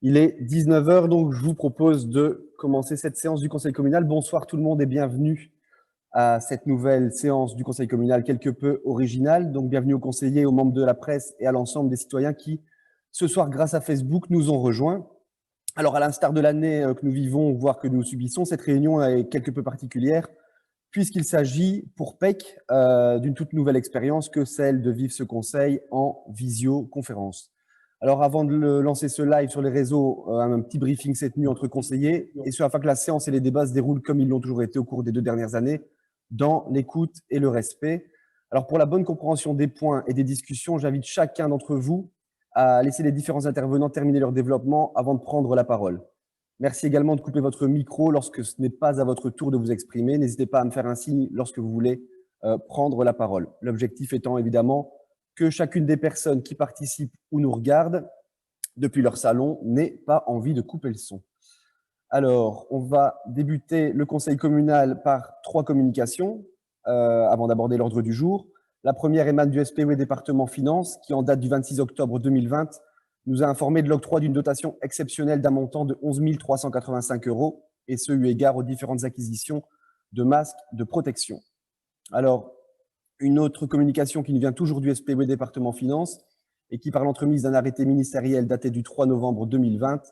Il est 19 h, donc je vous propose de commencer cette séance du Conseil communal. Bonsoir tout le monde et bienvenue à cette nouvelle séance du Conseil communal quelque peu originale. Donc bienvenue aux conseillers, aux membres de la presse et à l'ensemble des citoyens qui, ce soir, grâce à Facebook, nous ont rejoints. Alors à l'instar de l'année que nous vivons, voire que nous subissons, cette réunion est quelque peu particulière puisqu'il s'agit pour PEC d'une toute nouvelle expérience que celle de vivre ce conseil en visioconférence. Alors, avant de lancer ce live sur les réseaux, un petit briefing s'est tenu entre conseillers, et ce afin que la séance et les débats se déroulent comme ils l'ont toujours été au cours des 2 dernières années, dans l'écoute et le respect. Alors, pour la bonne compréhension des points et des discussions, j'invite chacun d'entre vous à laisser les différents intervenants terminer leur développement avant de prendre la parole. Merci également de couper votre micro lorsque ce n'est pas à votre tour de vous exprimer. N'hésitez pas à me faire un signe lorsque vous voulez prendre la parole. L'objectif étant évidemment que chacune des personnes qui participent ou nous regardent depuis leur salon n'ait pas envie de couper le son. Alors, on va débuter le conseil communal par 3 communications avant d'aborder l'ordre du jour. La première émane du SPW département Finances qui, en date du 26 octobre 2020, nous a informé de l'octroi d'une dotation exceptionnelle d'un montant de 11 385 €, et ce, eu égard aux différentes acquisitions de masques de protection. Alors, une autre communication qui nous vient toujours du SPW département Finances et qui, par l'entremise d'un arrêté ministériel daté du 3 novembre 2020,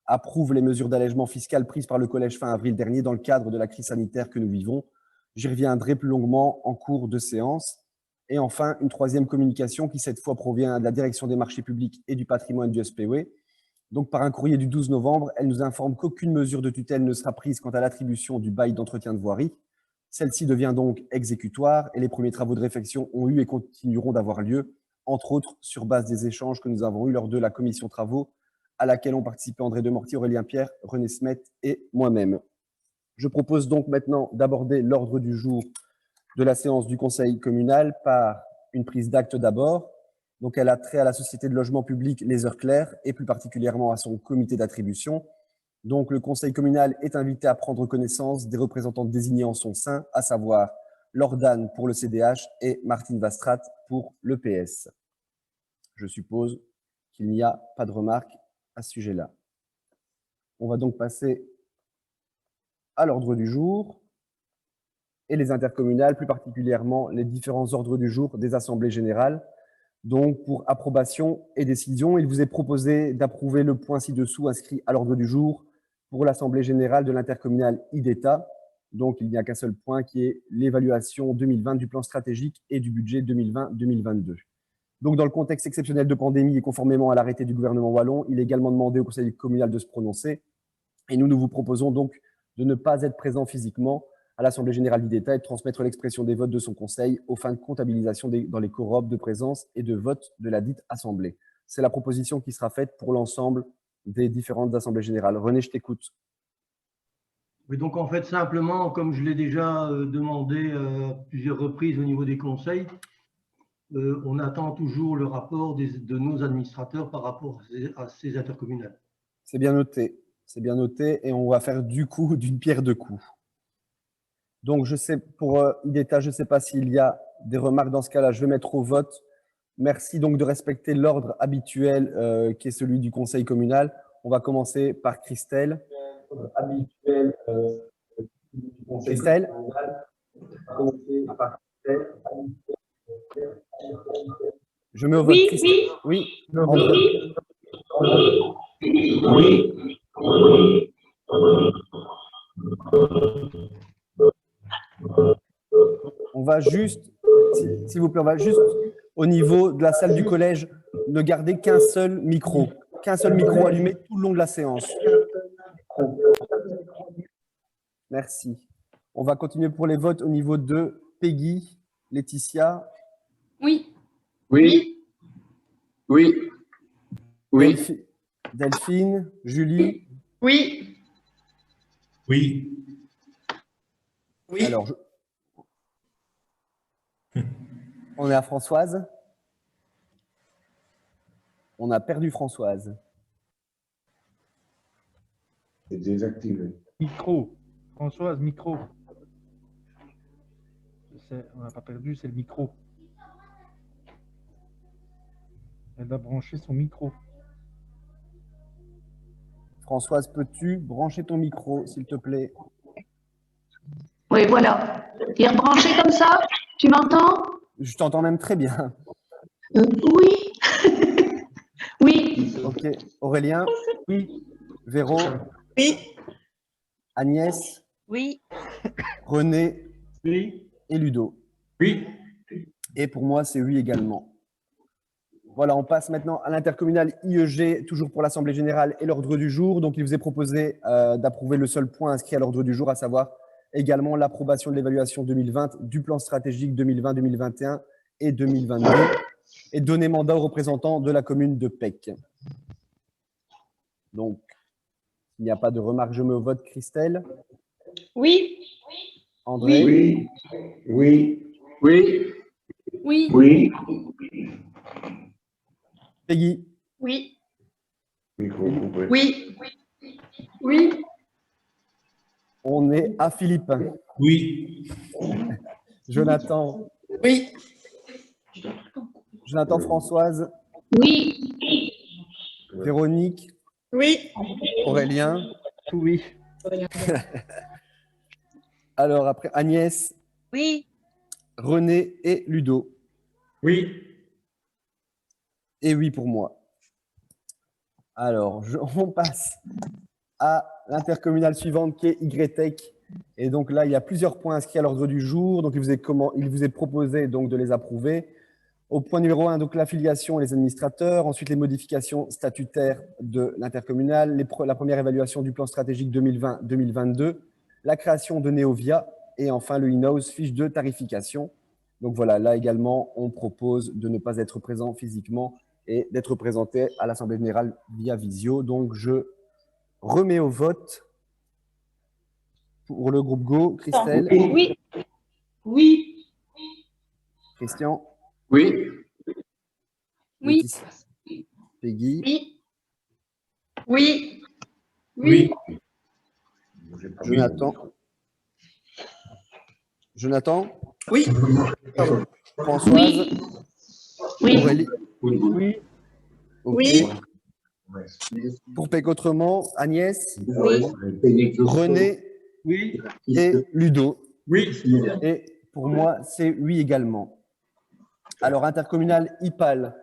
approuve les mesures d'allègement fiscal prises par le Collège fin avril dernier dans le cadre de la crise sanitaire que nous vivons. J'y reviendrai plus longuement en cours de séance. Et enfin, une troisième communication qui, cette fois, provient de la Direction des marchés publics et du patrimoine du SPW. Donc, par un courrier du 12 novembre, elle nous informe qu'aucune mesure de tutelle ne sera prise quant à l'attribution du bail d'entretien de voirie. Celle-ci devient donc exécutoire et les premiers travaux de réfection ont eu et continueront d'avoir lieu, entre autres sur base des échanges que nous avons eus lors de la commission travaux à laquelle ont participé André Demortier, Aurélien Pierre, René Smet et moi-même. Je propose donc maintenant d'aborder l'ordre du jour de la séance du Conseil communal par une prise d'acte d'abord. Donc, elle a trait à la société de logement public Les Heures Claires et plus particulièrement à son comité d'attribution. Donc, le Conseil communal est invité à prendre connaissance des représentants désignés en son sein, à savoir Lordane pour le CDH et Martine Vastrat pour le PS. Je suppose qu'il n'y a pas de remarques à ce sujet-là. On va donc passer à l'ordre du jour et les intercommunales, plus particulièrement les différents ordres du jour des assemblées générales. Donc, pour approbation et décision, il vous est proposé d'approuver le point ci-dessous inscrit à l'ordre du jour pour l'Assemblée générale de l'intercommunale IDETA. Donc, il n'y a qu'un seul point qui est l'évaluation 2020 du plan stratégique et du budget 2020-2022. Donc, dans le contexte exceptionnel de pandémie et conformément à l'arrêté du gouvernement wallon, il est également demandé au Conseil communal de se prononcer. Et nous vous proposons donc de ne pas être présent physiquement à l'Assemblée générale d'IDETA et de transmettre l'expression des votes de son conseil aux fins de comptabilisation dans les corobes de présence et de vote de la dite assemblée. C'est la proposition qui sera faite pour l'ensemble des différentes assemblées générales. René, je t'écoute. Oui, donc en fait, simplement, comme je l'ai déjà demandé à plusieurs reprises au niveau des conseils, on attend toujours le rapport de nos administrateurs par rapport à ces intercommunales. C'est bien noté, et on va faire du coup d'une pierre deux coups. Donc, je sais, pour IDETA, je ne sais pas s'il y a des remarques dans ce cas-là, je vais mettre au vote. Merci donc de respecter l'ordre habituel qui est celui du Conseil communal. On va commencer par Christelle. Christelle. Je mets au vote Christelle. Oui. Oui. On va juste, s'il vous plaît, on va juste au niveau de la salle du collège ne garder qu'un seul micro allumé tout le long de la séance. Merci. On va continuer pour les votes au niveau de Peggy, Laetitia. Oui. Oui. Oui. Oui. Delphine, Julie. Oui. Oui. Oui. Alors, on est à Françoise. On a perdu Françoise. C'est désactivé. Micro. Françoise, micro. On n'a pas perdu, c'est le micro. Elle a branché son micro. Françoise, peux-tu brancher ton micro, s'il te plaît? Oui, voilà. Il est rebranché comme ça? Tu m'entends? Je t'entends même très bien. Oui. Oui. Ok. Aurélien? Oui. Véro? Oui. Agnès? Oui. René? Oui. Et Ludo? Oui. Et pour moi, c'est oui également. Voilà, on passe maintenant à l'intercommunal IEG, toujours pour l'Assemblée générale et l'ordre du jour. Donc, il vous est proposé d'approuver le seul point inscrit à l'ordre du jour, à savoir également l'approbation de l'évaluation 2020, du plan stratégique 2020-2021 et 2022, et donner mandat aux représentants de la commune de Pec. Donc, il n'y a pas de remarques, je mets au vote. Christelle? Oui. André? Oui. Oui. Oui. Oui. Oui. Peggy? Oui. Micro coupé. Oui. Oui. On est à Philippe. Oui. Jonathan? Oui. Jonathan, Françoise? Oui. Véronique? Oui. Aurélien? Oui. Alors après, Agnès, Oui. René et Ludo. Oui. Et oui pour moi. Alors, on passe à l'intercommunale suivante qui est YTech. Et donc là, il y a plusieurs points inscrits à l'ordre du jour. Donc, il vous est proposé donc, de les approuver. Au point numéro 1, donc l'affiliation et les administrateurs. Ensuite, les modifications statutaires de l'intercommunale. La première évaluation du plan stratégique 2020-2022. La création de Neovia. Et enfin, le in-house fiche de tarification. Donc voilà, là également, on propose de ne pas être présent physiquement et d'être présenté à l'Assemblée générale via visio. Donc, je remets au vote pour le groupe Go. Christelle? Oui. Oui. Christian? Oui. Oui. Laetitia? Peggy? Oui. Oui. Oui. Jonathan? Jonathan? Oui. Françoise? Oui. Aurélie? Oui. Ok. Oui. Pour PEC autrement, Agnès? Oui. René? Oui. Et Ludo? Oui. Et pour moi, c'est oui également. Alors, intercommunal IPAL.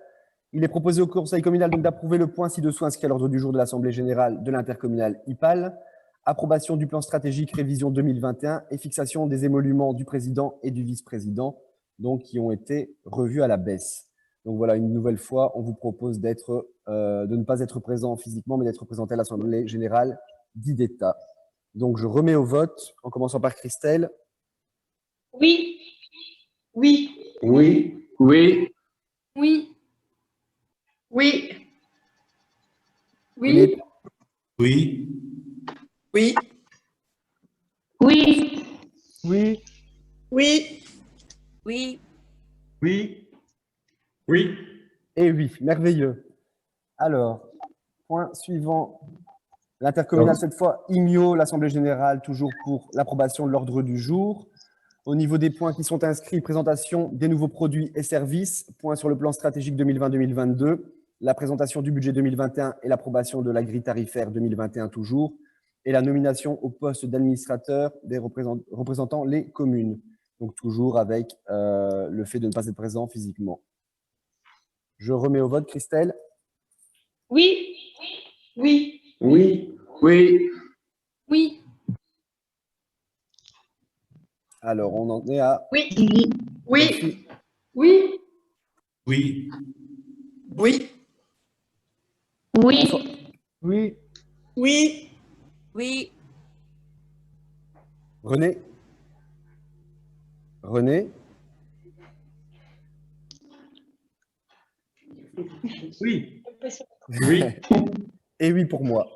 Il est proposé au Conseil communal donc d'approuver le point ci-dessous inscrit à l'ordre du jour de l'Assemblée générale de l'intercommunal IPAL. Approbation du plan stratégique révision 2021 et fixation des émoluments du président et du vice-président, donc qui ont été revus à la baisse. Donc voilà, une nouvelle fois, on vous propose de ne pas être présent physiquement, mais d'être présenté à l'Assemblée générale d'IDETA. Donc je remets au vote, en commençant par Christelle. Oui. Oui. Oui. Oui. Oui. Oui. Oui. Oui. Oui. Oui. Oui. Oui. Oui. Oui. Oui. Et oui, merveilleux. Alors, point suivant. L'intercommunal, cette fois, IMIO, l'Assemblée générale, toujours pour l'approbation de l'ordre du jour. Au niveau des points qui sont inscrits, présentation des nouveaux produits et services, point sur le plan stratégique 2020-2022, la présentation du budget 2021 et l'approbation de la grille tarifaire 2021 toujours, et la nomination au poste d'administrateur des représentant les communes. Donc toujours avec le fait de ne pas être présent physiquement. Je remets au vote, Christelle. Oui. Oui. Oui. Oui. Oui. Alors, on en est à Oui. Oui. Oui. Oui. Oui. Oui. Oui. Oui. Oui. René. René. Oui. Oui. Et oui pour moi.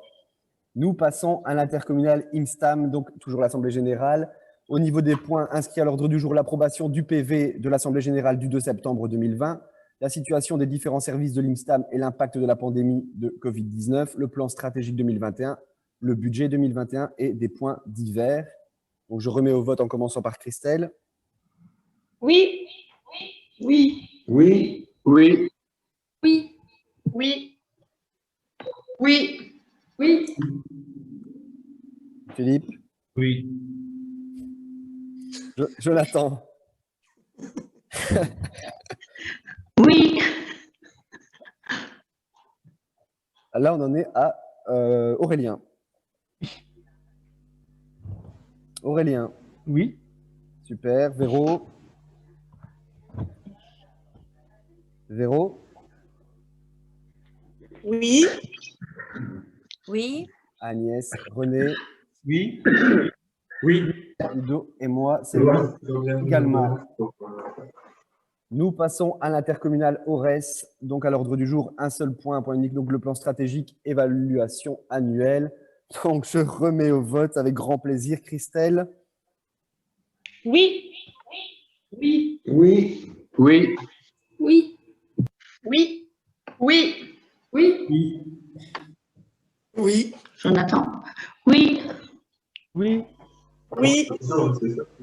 Nous passons à l'intercommunal IMSTAM, donc toujours l'Assemblée générale. Au niveau des points inscrits à l'ordre du jour, l'approbation du PV de l'Assemblée générale du 2 septembre 2020, la situation des différents services de l'IMSTAM et l'impact de la pandémie de Covid-19, le plan stratégique 2021, le budget 2021 et des points divers. Donc je remets au vote en commençant par Christelle. Oui. Oui. Oui. Oui. Oui. Oui. Oui. Oui. Philippe, Oui. Jonathan, Oui. là on en est à Aurélien. Aurélien, Oui. super. Véro. Véro, Oui. Oui. Agnès, René, Oui. Oui. Ludo et moi, c'est oui également. Nous passons à l'intercommunal Aurès. Donc, à l'ordre du jour, un seul point unique, donc le plan stratégique évaluation annuelle. Donc, je remets au vote avec grand plaisir. Christelle, Oui. Oui. Oui. Oui. Oui. Oui. Oui. Oui. Oui. Oui, Jonathan. Oui. Oui. Oui.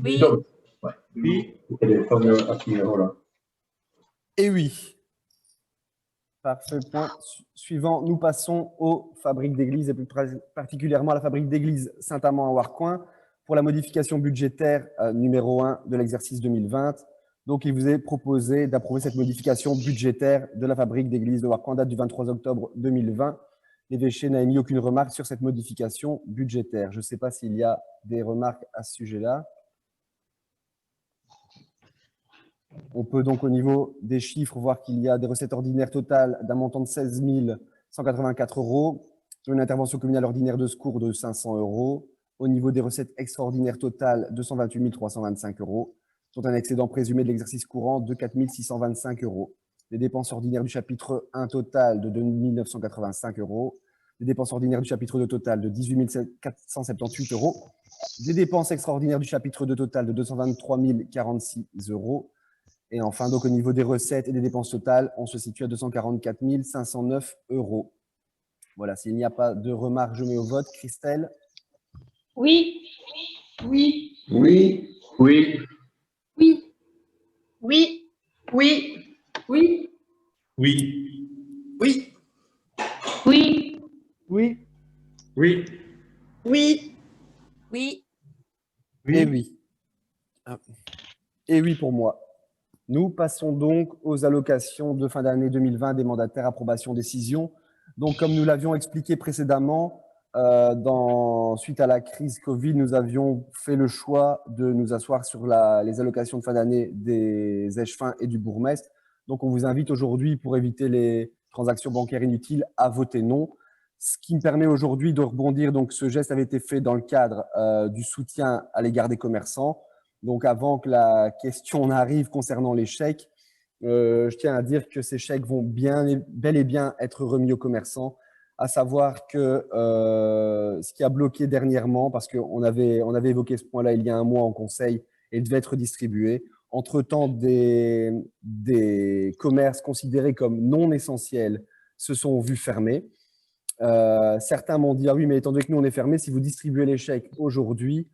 Oui. Oui. et oui. Parfait. Point suivant, nous passons aux fabriques d'église et plus particulièrement à la fabrique d'église Saint-Amand à Warcoing pour la modification budgétaire numéro 1 de l'exercice 2020. Donc, il vous est proposé d'approuver cette modification budgétaire de la fabrique d'église de Warcoing, date du 23 octobre 2020. L'évêché n'a émis aucune remarque sur cette modification budgétaire. Je ne sais pas s'il y a des remarques à ce sujet-là. On peut donc au niveau des chiffres voir qu'il y a des recettes ordinaires totales d'un montant de 16 184 €, une intervention communale ordinaire de secours de 500 €, au niveau des recettes extraordinaires totales 228 325 €, dont un excédent présumé de l'exercice courant de 4 625 €. Les dépenses ordinaires du chapitre 1 total de 2 985 €, les dépenses ordinaires du chapitre 2 total de 18 478 €, des dépenses extraordinaires du chapitre 2 total de 223 046 €. Et enfin, donc au niveau des recettes et des dépenses totales, on se situe à 244 509 €. Voilà, s'il n'y a pas de remarques, je mets au vote. Christelle, Oui. Oui. Oui. Oui. Oui. Oui. Oui. Oui. Oui. oui, Oui. Oui. Oui. Oui. Oui. et Oui. oui. Ah. Et oui pour moi. Nous passons donc aux allocations de fin d'année 2020 des mandataires approbation décision. Donc, comme nous l'avions expliqué précédemment, suite à la crise Covid, nous avions fait le choix de nous asseoir sur les allocations de fin d'année des échevins et du bourgmestre. Donc, on vous invite aujourd'hui, pour éviter les transactions bancaires inutiles, à voter non. Ce qui me permet aujourd'hui de rebondir. Donc, ce geste avait été fait dans le cadre du soutien à l'égard des commerçants. Donc, avant que la question n'arrive concernant les chèques, je tiens à dire que ces chèques vont bel et bien être remis aux commerçants, à savoir que ce qui a bloqué dernièrement, parce qu'on avait évoqué ce point-là il y a un mois en conseil et devait être distribué, entre-temps, des commerces considérés comme non essentiels se sont vus fermer. Certains m'ont dit « Ah oui, mais étant donné que nous, on est fermés, si vous distribuez les chèques aujourd'hui,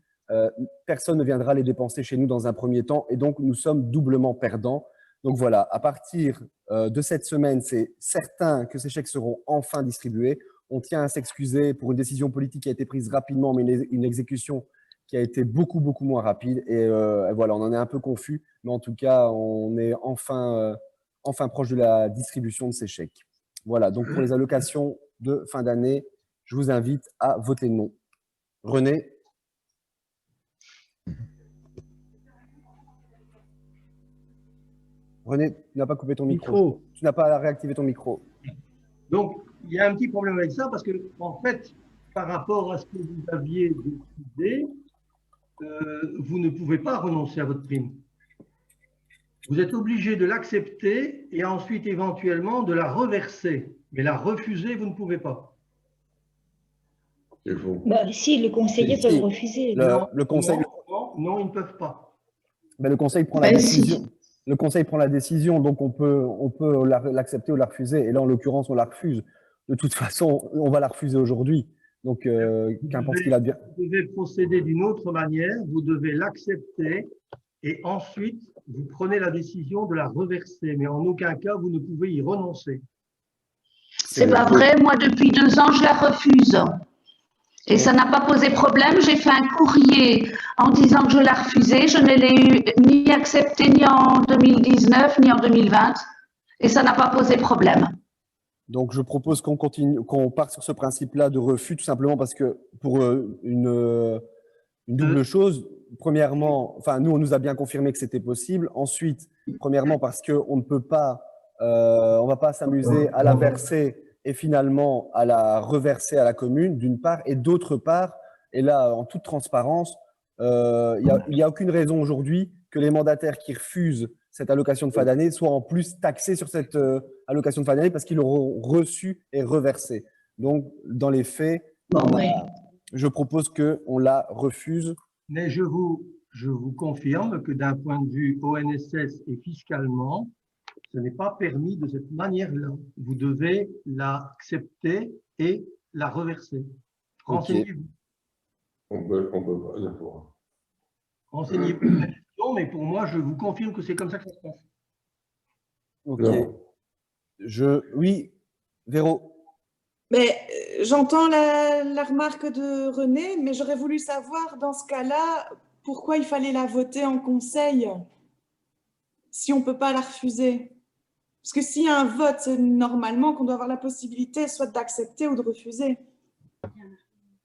personne ne viendra les dépenser chez nous dans un premier temps et donc nous sommes doublement perdants. » Donc voilà, à partir de cette semaine, c'est certain que ces chèques seront enfin distribués. On tient à s'excuser pour une décision politique qui a été prise rapidement, mais une exécution qui a été beaucoup, beaucoup moins rapide. Et voilà, on en est un peu confus, mais en tout cas, on est enfin proche de la distribution de ces chèques. Voilà, donc pour les allocations de fin d'année, je vous invite à voter non. René? René, tu n'as pas coupé ton micro. Tu n'as pas réactivé ton micro. Donc, il y a un petit problème avec ça parce que, en fait, par rapport à ce que vous aviez décidé, vous ne pouvez pas renoncer à votre prime. Vous êtes obligé de l'accepter et ensuite éventuellement de la reverser. Mais la refuser, vous ne pouvez pas. Bah, si, le conseiller peut refuser. Le conseil, non, ils ne peuvent pas. Mais le conseil prend la décision. Le conseil prend la décision, donc on peut l'accepter ou la refuser. Et là, en l'occurrence, on la refuse. De toute façon, on va la refuser aujourd'hui. Donc, qu'importe ce qu'il a bien. Vous devez procéder d'une autre manière. Vous devez l'accepter et ensuite, vous prenez la décision de la reverser. Mais en aucun cas, vous ne pouvez y renoncer. C'est pas vrai, moi depuis 2 ans, je la refuse. Et ça n'a pas posé problème. J'ai fait un courrier en disant que je la refusais. Je ne l'ai eu ni accepté ni en 2019 ni en 2020. Et ça n'a pas posé problème. Donc, je propose qu'on continue, qu'on parte sur ce principe-là de refus, tout simplement parce que pour une double chose. Premièrement, enfin, nous, on nous a bien confirmé que c'était possible. Ensuite, premièrement, parce qu'on ne peut pas, on va pas s'amuser à la verser et finalement à la reverser à la commune, d'une part. Et d'autre part, et là, en toute transparence, il n'y a aucune raison aujourd'hui que les mandataires qui refusent cette allocation de fin d'année soient en plus taxés sur cette allocation de fin d'année parce qu'ils l'auront reçue et reversée. Donc, dans les faits, je propose qu'on la refuse. Mais je vous confirme que d'un point de vue ONSS et fiscalement, ce n'est pas permis de cette manière-là. Vous devez l'accepter et la reverser. Renseignez-vous. On peut pas, d'accord. Renseignez-vous, mais pour moi, je vous confirme que c'est comme ça que ça se passe. Ok. Oui, Véro. Mais j'entends la remarque de René, mais j'aurais voulu savoir dans ce cas-là pourquoi il fallait la voter en conseil si on ne peut pas la refuser. Parce que s'il y a un vote, c'est normalement qu'on doit avoir la possibilité soit d'accepter ou de refuser.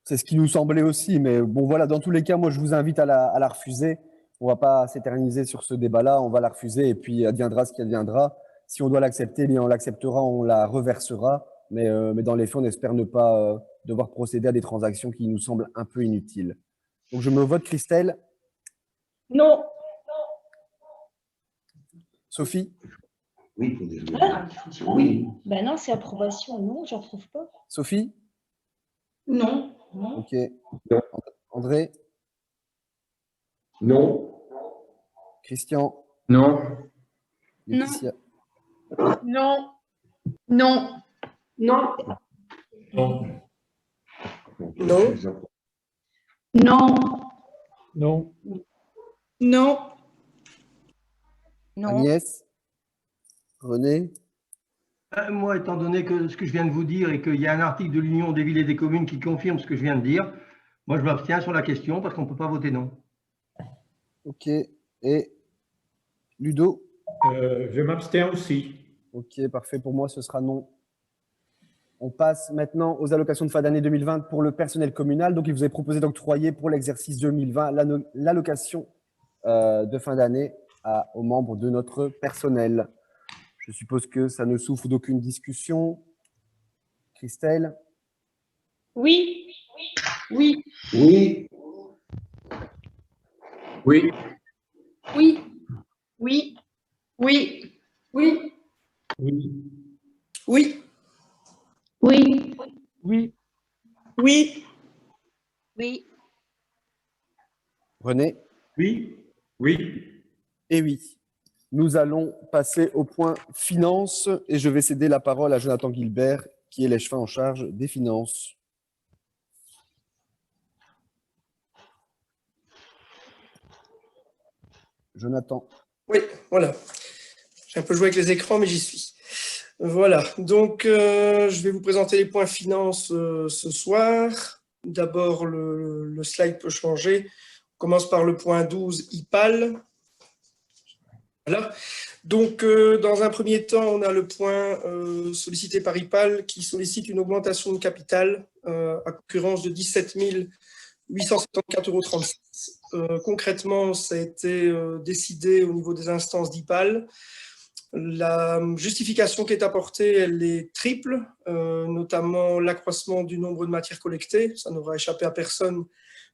C'est ce qui nous semblait aussi, mais bon voilà, dans tous les cas, moi je vous invite à la refuser. On ne va pas s'éterniser sur ce débat-là, on va la refuser et puis adviendra ce qui adviendra. Si on doit l'accepter, eh bien on l'acceptera, on la reversera. Mais dans les faits, on espère ne pas devoir procéder à des transactions qui nous semblent un peu inutiles. Donc, je me vote Christelle. Non. Sophie? Oui. Oui. Ben non, c'est approbation. Non, je ne retrouve pas. Sophie? Non. Ok. Non. André? Non. Christian? Non. Laetitia? Non. Non. Non. Non. Non. Non. Non. Non. Non. Agnès? René? Moi, étant donné que ce que je viens de vous dire et qu'il y a un article de l'Union des villes et des communes qui confirme ce que je viens de dire, moi, je m'abstiens sur la question parce qu'on ne peut pas voter non. Ok. Et Ludo? Je m'abstiens aussi. Ok, parfait. Pour moi, ce sera non. On passe maintenant aux allocations de fin d'année 2020 pour le personnel communal. Donc, il vous est proposé d'octroyer pour l'exercice 2020 l'allocation de fin d'année aux membres de notre personnel. Je suppose que ça ne souffre d'aucune discussion. Christelle? Oui. Oui. Oui. Oui. Oui. Oui. Oui. Oui. Oui. Oui. Oui. Oui. Oui. Oui. René? Oui. Oui. Et oui. Nous allons passer au point finances et je vais céder la parole à Jonathan Guilbert, qui est l'échevin en charge des finances. Jonathan. Oui, voilà. J'ai un peu joué avec les écrans, mais j'y suis. Voilà, donc je vais vous présenter les points finances ce soir. D'abord, le slide peut changer. On commence par le point 12, IPAL. Voilà. Donc, dans un premier temps, on a le point sollicité par IPAL qui sollicite une augmentation de capital à concurrence de 17 874,36 €. Concrètement, ça a été décidé au niveau des instances d'IPAL. La justification qui est apportée, elle est triple, notamment l'accroissement du nombre de matières collectées. Ça n'aura échappé à personne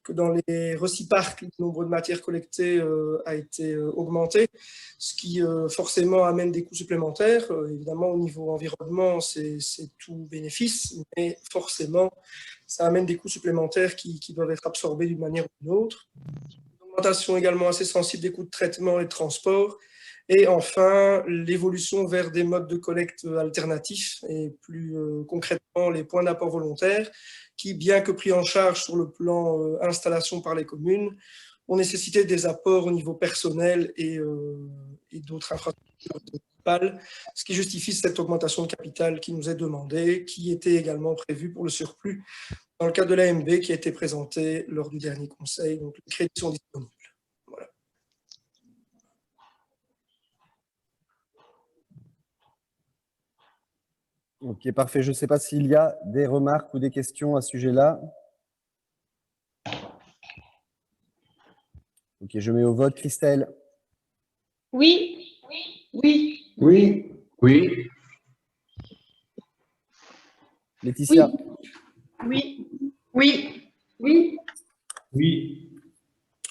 que dans les reciparcs, le nombre de matières collectées a été augmenté, ce qui forcément amène des coûts supplémentaires. Évidemment, au niveau environnement, c'est tout bénéfice, mais forcément, ça amène des coûts supplémentaires qui doivent être absorbés d'une manière ou d'une autre. Une augmentation également assez sensible des coûts de traitement et de transport. Et enfin, l'évolution vers des modes de collecte alternatifs et plus concrètement les points d'apport volontaires qui, bien que pris en charge sur le plan installation par les communes, ont nécessité des apports au niveau personnel et d'autres infrastructures IPAL, ce qui justifie cette augmentation de capital qui nous est demandée, qui était également prévue pour le surplus dans le cadre de l'AMB qui a été présenté lors du dernier conseil. Donc, les crédits sont disponibles. Voilà. Ok, parfait. Je ne sais pas s'il y a des remarques ou des questions à ce sujet-là. Ok, je mets au vote. Christelle? Oui. Oui. Oui. Oui. Laetitia? Oui. Oui. Oui. Oui.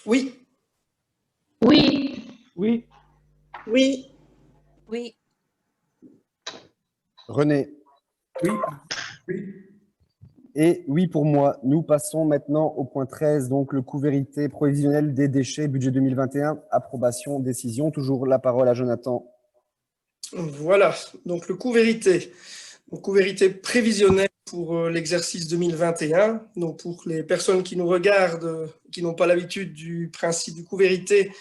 Oui. Oui. Oui. Oui. Oui. René? Oui. Oui. Et oui pour moi. Nous passons maintenant au point 13, donc le coût vérité provisionnel des déchets, budget 2021, approbation, décision. Toujours la parole à Jonathan. Voilà, donc le coût vérité. Donc, coût vérité prévisionnel pour l'exercice 2021. Donc, pour les personnes qui nous regardent, qui n'ont pas l'habitude du principe du coût vérité,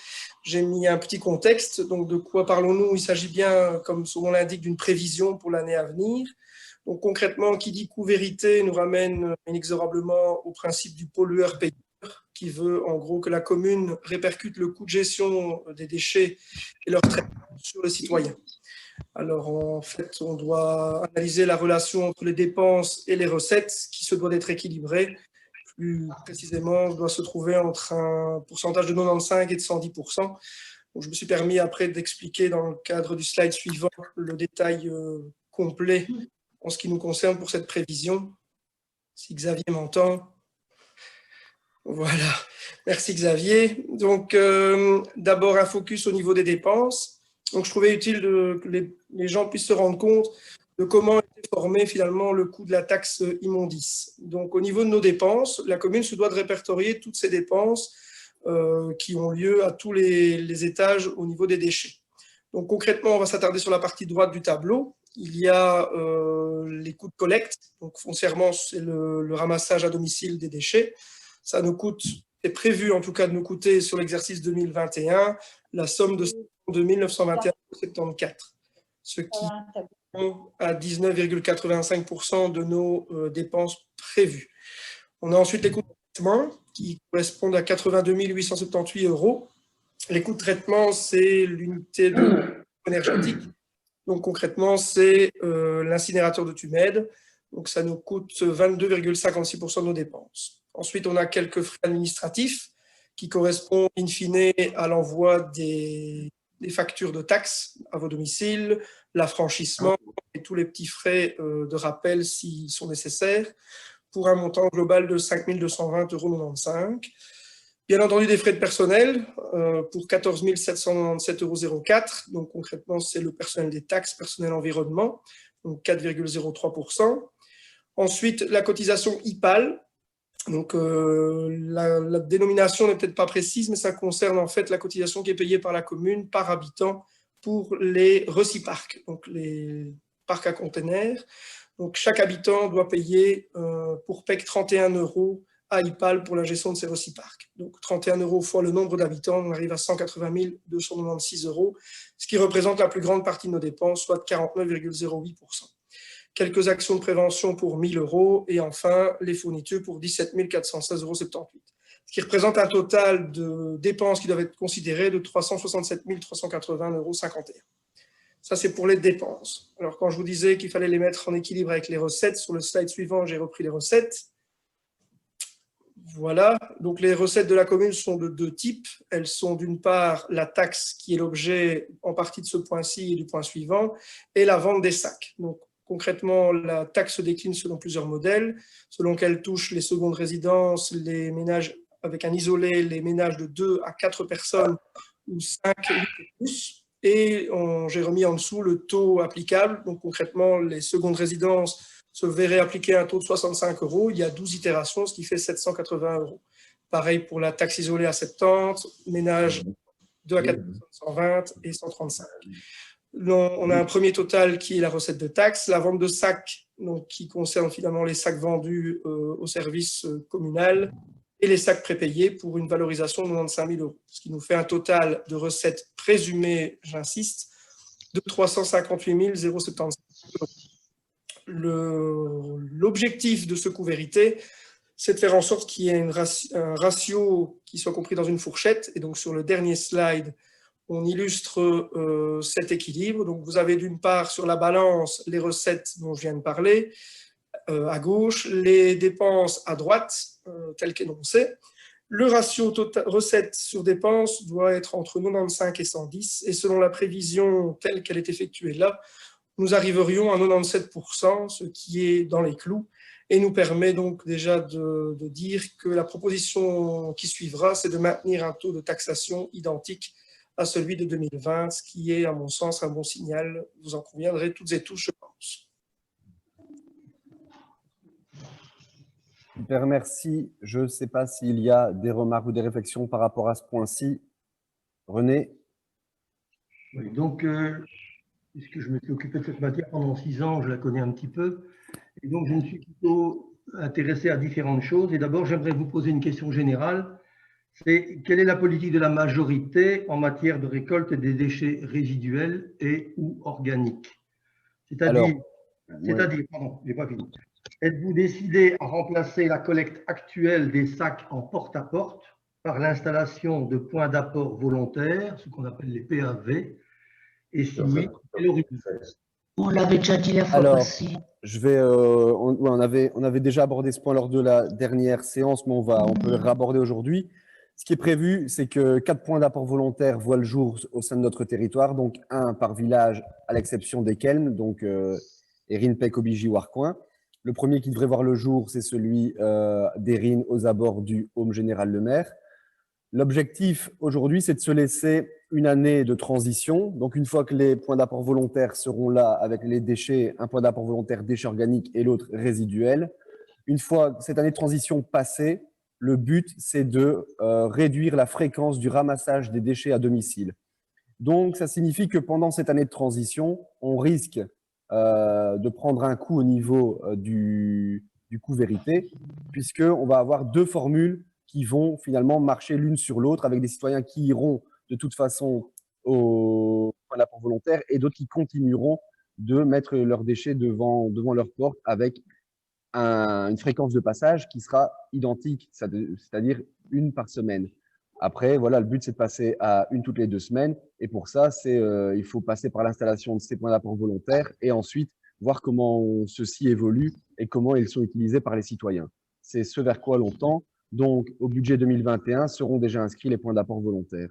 j'ai mis un petit contexte. Donc, de quoi parlons-nous? Il s'agit bien, comme son nom l'indique, d'une prévision pour l'année à venir. Donc, concrètement, qui dit coût vérité nous ramène inexorablement au principe du pollueur-payeur, qui veut en gros que la commune répercute le coût de gestion des déchets et leur traitement sur les citoyens. Alors, en fait, on doit analyser la relation entre les dépenses et les recettes qui se doit d'être équilibrée. Plus précisément, on doit se trouver entre un pourcentage de 95 et de 110%. Donc, je me suis permis après d'expliquer dans le cadre du slide suivant le détail complet en ce qui nous concerne pour cette prévision. Si Xavier m'entend. Voilà. Merci Xavier. Donc, d'abord, un focus au niveau des dépenses. Donc, je trouvais utile que les gens puissent se rendre compte de comment est formé finalement le coût de la taxe immondice. Donc, au niveau de nos dépenses, la commune se doit de répertorier toutes ces dépenses qui ont lieu à tous les étages au niveau des déchets. Donc, concrètement, on va s'attarder sur la partie droite du tableau. Il y a les coûts de collecte. Donc, foncièrement, c'est le ramassage à domicile des déchets. Ça nous coûte, c'est prévu en tout cas de nous coûter sur l'exercice 2021, la somme de 2921,74, ce qui correspond à 19,85% de nos dépenses prévues. On a ensuite les coûts de traitement qui correspondent à 82 878 €. Les coûts de traitement, c'est l'unité de énergétique. Donc concrètement, c'est l'incinérateur de Tumède. Donc ça nous coûte 22,56% de nos dépenses. Ensuite, on a quelques frais administratifs qui correspondent in fine à l'envoi des factures de taxes à vos domiciles, l'affranchissement et tous les petits frais de rappel s'ils sont nécessaires, pour un montant global de 5 220,95 €. Bien entendu, des frais de personnel pour 14 797,04 €. Donc concrètement, c'est le personnel des taxes, personnel environnement, donc 4,03%. Ensuite, la cotisation IPAL. Donc, la dénomination n'est peut-être pas précise, mais ça concerne en fait la cotisation qui est payée par la commune par habitant pour les reciparcs, donc les parcs à containers. Donc, chaque habitant doit payer pour PEC 31 € à IPAL pour la gestion de ces reciparcs. Donc, 31 € fois le nombre d'habitants, on arrive à 180 296 €, ce qui représente la plus grande partie de nos dépenses, soit 49,08%. Quelques actions de prévention pour 1 000 € et enfin les fournitures pour 17 416,78 €, ce qui représente un total de dépenses qui doivent être considérées de 367 380,51 €. Ça, c'est pour les dépenses. Alors, quand je vous disais qu'il fallait les mettre en équilibre avec les recettes, sur le slide suivant, j'ai repris les recettes. Voilà, donc les recettes de la commune sont de deux types. Elles sont d'une part la taxe qui est l'objet en partie de ce point-ci et du point suivant, et la vente des sacs. Donc, concrètement, la taxe se décline selon plusieurs modèles, selon qu'elle touche les secondes résidences, les ménages avec un isolé, les ménages de 2 à 4 personnes ou 5 et plus. Et j'ai remis en dessous le taux applicable. Donc concrètement, les secondes résidences se verraient appliquer un taux de 65 €. Il y a 12 itérations, ce qui fait 780 €. Pareil pour la taxe isolée à 70, ménage 2 à 4 personnes 120 et 135. On a un premier total qui est la recette de taxe, la vente de sacs, donc qui concerne finalement les sacs vendus au service communal et les sacs prépayés pour une valorisation de 95 000 €, ce qui nous fait un total de recettes présumées, j'insiste, de 358 075 €. L'objectif de ce coût vérité, c'est de faire en sorte qu'il y ait un ratio qui soit compris dans une fourchette. Et donc, sur le dernier slide, on illustre cet équilibre. Donc, vous avez d'une part sur la balance les recettes dont je viens de parler, à gauche, les dépenses à droite, telles qu'énoncées. Le ratio recettes sur dépenses doit être entre 95 et 110. Et selon la prévision telle qu'elle est effectuée là, nous arriverions à 97%, ce qui est dans les clous, et nous permet donc déjà de dire que la proposition qui suivra, c'est de maintenir un taux de taxation identique à celui de 2020, ce qui est, à mon sens, un bon signal. Vous en conviendrez toutes et tous, je pense. Super, merci. Je ne sais pas s'il y a des remarques ou des réflexions par rapport à ce point-ci. René? Oui, donc, puisque je me suis occupé de cette matière pendant 6 ans, je la connais un petit peu. Et donc, je me suis plutôt intéressé à différentes choses. Et d'abord, j'aimerais vous poser une question générale. C'est quelle est la politique de la majorité en matière de récolte des déchets résiduels et ou organiques? C'est-à-dire, pardon, je n'ai pas fini. Êtes-vous décidé à remplacer la collecte actuelle des sacs en porte-à-porte par l'installation de points d'apport volontaires, ce qu'on appelle les PAV? Et si oui, quelle origine? On l'avait déjà dit la fois passée. On avait déjà abordé ce point lors de la dernière séance, mais on peut le raborder aujourd'hui. Ce qui est prévu, c'est que 4 points d'apport volontaire voient le jour au sein de notre territoire, donc un par village, à l'exception des Kelmes, donc Erin, Pec, Obigi, Warcoing. Le premier qui devrait voir le jour, c'est celui d'Erin aux abords du Home Général Le Maire. L'objectif aujourd'hui, c'est de se laisser une année de transition. Donc, une fois que les points d'apport volontaires seront là avec les déchets, un point d'apport volontaire déchets organiques et l'autre résiduel, une fois cette année de transition passée, le but, c'est de réduire la fréquence du ramassage des déchets à domicile. Donc, ça signifie que pendant cette année de transition, on risque de prendre un coup au niveau du coût vérité, puisqu'on va avoir 2 formules qui vont finalement marcher l'une sur l'autre, avec des citoyens qui iront de toute façon au point d'apport volontaire et d'autres qui continueront de mettre leurs déchets devant leur porte avec une fréquence de passage qui sera identique, c'est-à-dire une par semaine. Après, voilà, le but, c'est de passer à une toutes les 2 semaines. Et pour ça, il faut passer par l'installation de ces points d'apport volontaires et ensuite voir comment ceux-ci évoluent et comment ils sont utilisés par les citoyens. C'est ce vers quoi l'on tend. Donc, au budget 2021, seront déjà inscrits les points d'apport volontaires.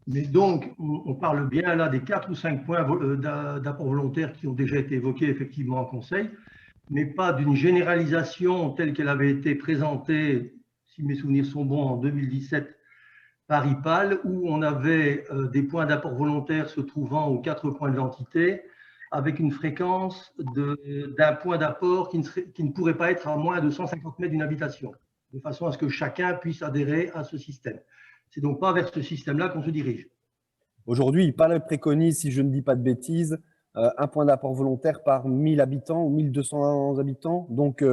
Mais donc, on parle bien là des 4 ou 5 points d'apport volontaire qui ont déjà été évoqués effectivement en conseil, mais pas d'une généralisation telle qu'elle avait été présentée, si mes souvenirs sont bons, en 2017 par IPAL, où on avait des points d'apport volontaire se trouvant aux 4 coins de l'entité, avec une fréquence d'un point d'apport qui ne pourrait pas être à moins de 150 mètres d'une habitation, de façon à ce que chacun puisse adhérer à ce système. C'est donc pas vers ce système-là qu'on se dirige. Aujourd'hui, IPAL préconise, si je ne dis pas de bêtises, un point d'apport volontaire par 1000 habitants ou 1200 habitants. Donc,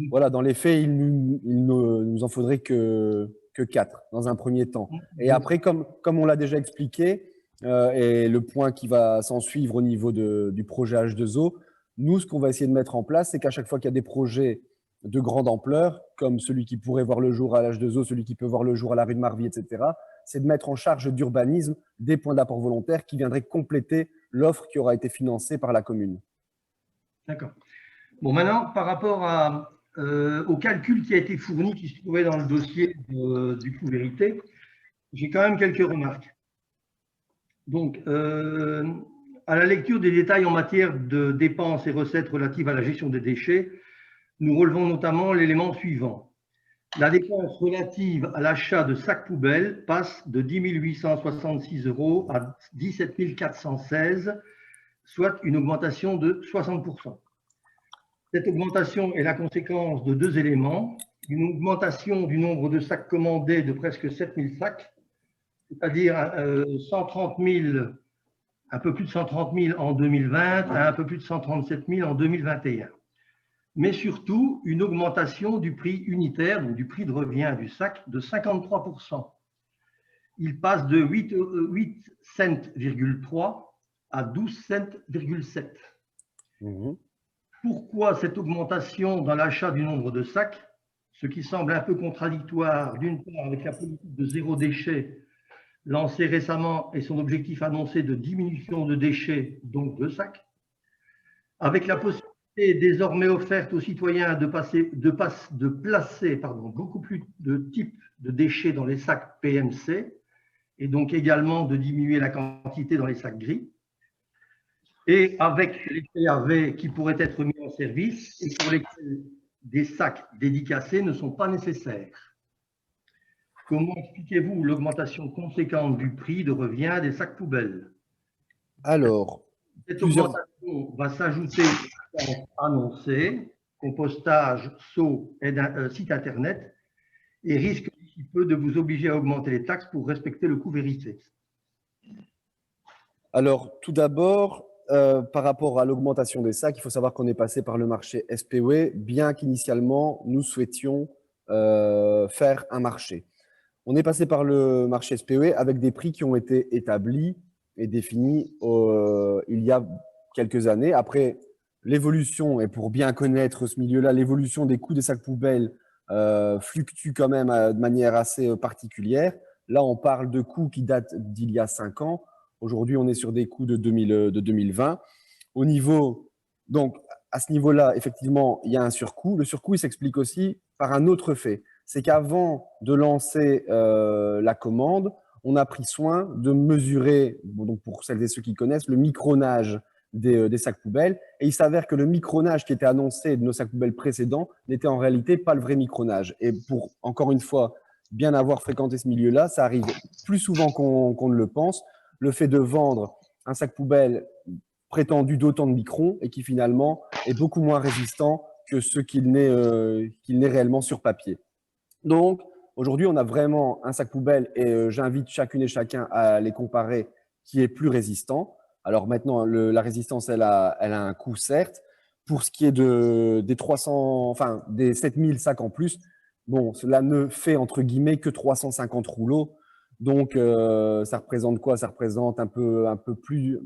voilà, dans les faits, il ne nous en faudrait que 4 dans un premier temps. Et après, comme on l'a déjà expliqué, et le point qui va s'en suivre au niveau du projet H2O, nous, ce qu'on va essayer de mettre en place, c'est qu'à chaque fois qu'il y a des projets de grande ampleur, comme celui qui pourrait voir le jour à l'H2O, celui qui peut voir le jour à la rue de Marvie, etc., c'est de mettre en charge d'urbanisme des points d'apport volontaire qui viendraient compléter l'offre qui aura été financée par la commune. D'accord. Bon, maintenant, par rapport au calcul qui a été fourni, qui se trouvait dans le dossier du coût vérité, j'ai quand même quelques remarques. Donc, à la lecture des détails en matière de dépenses et recettes relatives à la gestion des déchets, nous relevons notamment l'élément suivant. La dépense relative à l'achat de sacs poubelles passe de 10 866 € à 17 416, soit une augmentation de 60%. Cette augmentation est la conséquence de 2 éléments. Une augmentation du nombre de sacs commandés de presque 7000 sacs, c'est-à-dire 130 000, un peu plus de 130 000 en 2020 à un peu plus de 137 000 en 2021. Mais surtout une augmentation du prix unitaire, donc du prix de revient du sac, de 53%. il passe de 8 cents,3 à 12 cents,7. Pourquoi cette augmentation dans l'achat du nombre de sacs, ce qui semble un peu contradictoire d'une part avec la politique de zéro déchet lancée récemment et son objectif annoncé de diminution de déchets, donc de sacs, avec la possibilité désormais offerte aux citoyens de placer beaucoup plus de types de déchets dans les sacs PMC et donc également de diminuer la quantité dans les sacs gris, et avec les TAV qui pourraient être mis en service et pour lesquels des sacs dédicacés ne sont pas nécessaires. Comment expliquez-vous l'augmentation conséquente du prix de revient des sacs poubelles? Alors, cette augmentation va s'ajouter aux dépenses annoncées, compostage, seau et site internet, et risque d'ici peu de vous obliger à augmenter les taxes pour respecter le coût vérité. Alors, tout d'abord, par rapport à l'augmentation des sacs, il faut savoir qu'on est passé par le marché SPW, bien qu'initialement, nous souhaitions faire un marché. On est passé par le marché SPW avec des prix qui ont été établis et définis il y a quelques années. Après, l'évolution, et pour bien connaître ce milieu-là, l'évolution des coûts des sacs poubelles fluctue quand même de manière assez particulière. Là, on parle de coûts qui datent d'il y a 5 ans. Aujourd'hui, on est sur des coûts de 2020. Au niveau, donc, à ce niveau-là, effectivement, il y a un surcoût. Le surcoût, il s'explique aussi par un autre fait. C'est qu'avant de lancer la commande, on a pris soin de mesurer, donc pour celles et ceux qui connaissent, le micronage des sacs poubelles. Et il s'avère que le micronage qui était annoncé de nos sacs poubelles précédents n'était en réalité pas le vrai micronage. Et pour, encore une fois, bien avoir fréquenté ce milieu-là, ça arrive plus souvent qu'on ne le pense. Le fait de vendre un sac poubelle prétendu d'autant de microns et qui finalement est beaucoup moins résistant que ce qu'il n'est réellement sur papier. Donc, aujourd'hui, on a vraiment un sac poubelle et j'invite chacune et chacun à les comparer qui est plus résistant. Alors maintenant, la résistance, elle a un coût, certes. Pour ce qui est des 7000 sacs en plus, bon, cela ne fait entre guillemets que 350 rouleaux. Donc, ça représente quoi? Ça représente un peu plus de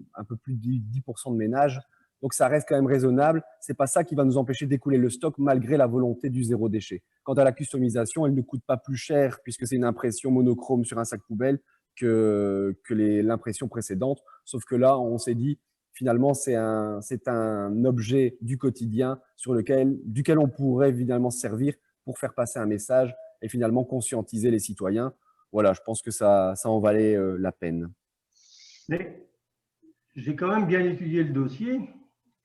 10% de ménage. Donc, ça reste quand même raisonnable. Ce n'est pas ça qui va nous empêcher d'écouler le stock malgré la volonté du zéro déchet. Quant à la customisation, elle ne coûte pas plus cher puisque c'est une impression monochrome sur un sac poubelle que l'impression précédente. Sauf que là, on s'est dit, finalement, c'est un objet du quotidien duquel on pourrait évidemment se servir pour faire passer un message et finalement conscientiser les citoyens. Voilà, je pense que ça en valait la peine. Mais j'ai quand même bien étudié le dossier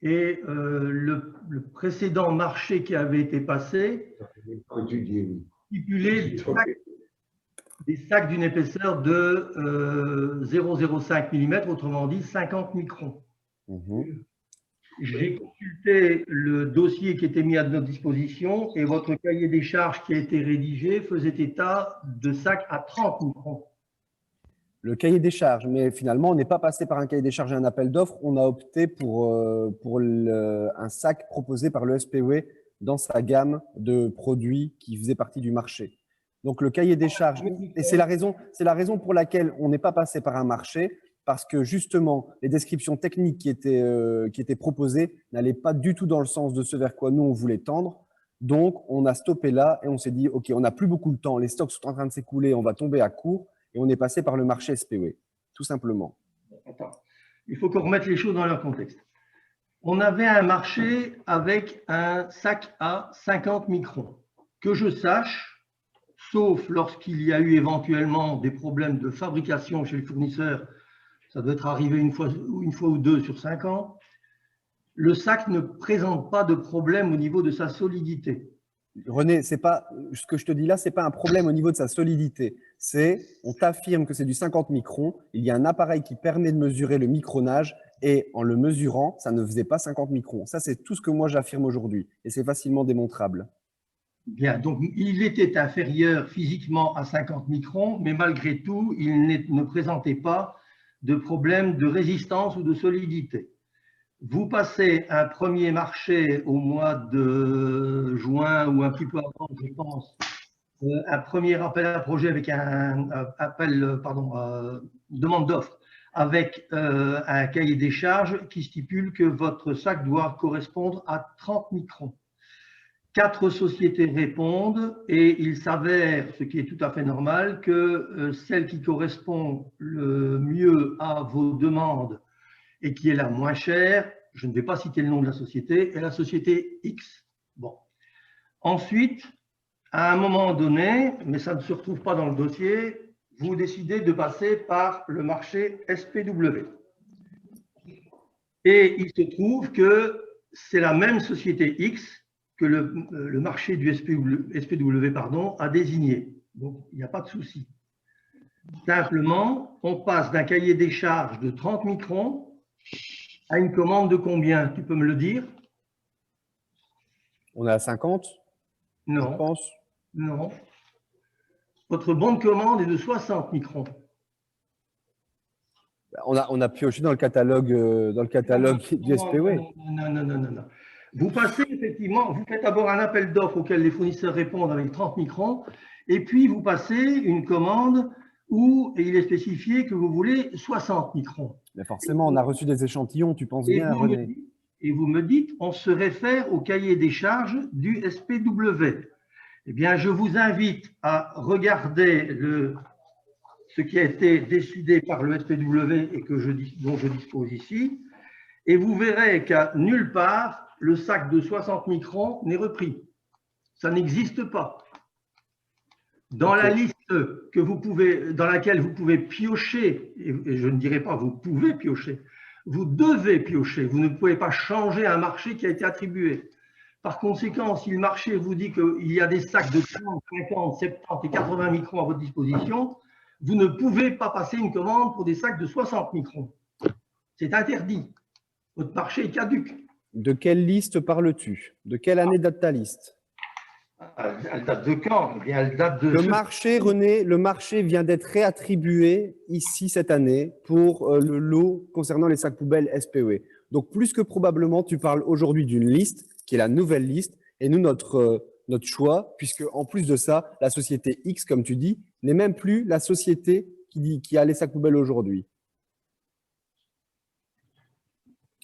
et le précédent marché qui avait été passé stipulait des sacs d'une épaisseur de 0,05 mm, autrement dit 50 microns. J'ai consulté le dossier qui était mis à notre disposition et votre cahier des charges qui a été rédigé faisait état de sacs à 30 microns. Le cahier des charges, mais finalement, on n'est pas passé par un cahier des charges et un appel d'offres. On a opté pour un sac proposé par le SPW dans sa gamme de produits qui faisait partie du marché. Donc, le cahier des charges, et c'est la raison pour laquelle on n'est pas passé par un marché, parce que justement, les descriptions techniques qui étaient proposées n'allaient pas du tout dans le sens de ce vers quoi nous, on voulait tendre. Donc, on a stoppé là et on s'est dit, OK, on n'a plus beaucoup de temps, les stocks sont en train de s'écouler, on va tomber à court. Et on est passé par le marché SPW, tout simplement. Attends. Il faut qu'on remette les choses dans leur contexte. On avait un marché avec un sac à 50 microns. Que je sache, sauf lorsqu'il y a eu éventuellement des problèmes de fabrication chez le fournisseur, ça doit être arrivé une fois ou deux sur 5 ans, le sac ne présente pas de problème au niveau de sa solidité. René, ce que je te dis là, ce n'est pas un problème au niveau de sa solidité. On t'affirme que c'est du 50 microns, il y a un appareil qui permet de mesurer le micronage et en le mesurant, ça ne faisait pas 50 microns. Ça, c'est tout ce que moi j'affirme aujourd'hui et c'est facilement démontrable. Bien, donc il était inférieur physiquement à 50 microns, mais malgré tout, il ne présentait pas de problème de résistance ou de solidité. Vous passez un premier marché au mois de juin ou un petit peu avant, je pense, un premier appel à projet avec demande d'offre avec un cahier des charges qui stipule que votre sac doit correspondre à 30 microns. 4 sociétés répondent et il s'avère, ce qui est tout à fait normal, que celle qui correspond le mieux à vos demandes et qui est la moins chère, je ne vais pas citer le nom de la société, est la société X. Bon. Ensuite, à un moment donné, mais ça ne se retrouve pas dans le dossier, vous décidez de passer par le marché SPW. Et il se trouve que c'est la même société X que le marché du SPW a désigné. Donc, il n'y a pas de souci. Simplement, on passe d'un cahier des charges de 30 microns à une commande de combien? Tu peux me le dire? On est à 50? Non. Je pense. Non. Votre bon de commande est de 60 microns. On a pioché dans le catalogue, du SPW. Non. Vous passez effectivement, vous faites d'abord un appel d'offres auquel les fournisseurs répondent avec 30 microns, et puis vous passez une commande où il est spécifié que vous voulez 60 microns. Mais forcément, on a reçu des échantillons, tu penses bien, René. Et vous me dites, on se réfère au cahier des charges du SPW. Eh bien, je vous invite à regarder ce qui a été décidé par le SPW et dont je dispose ici, et vous verrez qu'à nulle part, le sac de 60 microns n'est repris. Ça n'existe pas. Dans la liste dans laquelle vous pouvez piocher, et je ne dirais pas vous pouvez piocher, vous devez piocher. Vous ne pouvez pas changer un marché qui a été attribué. Par conséquent, si le marché vous dit qu'il y a des sacs de 30, 50, 70 et 80 microns à votre disposition, vous ne pouvez pas passer une commande pour des sacs de 60 microns. C'est interdit. Votre marché est caduc. De quelle liste parles-tu? De quelle année date ta liste? Elle date de quand? Eh bien, elle date de… Le marché, René, le marché vient d'être réattribué ici cette année pour le lot concernant les sacs poubelles SPW. Donc, plus que probablement, tu parles aujourd'hui d'une liste qui est la nouvelle liste et nous, notre choix, puisque en plus de ça, la société X, comme tu dis, n'est même plus la société qui a les sacs poubelles aujourd'hui.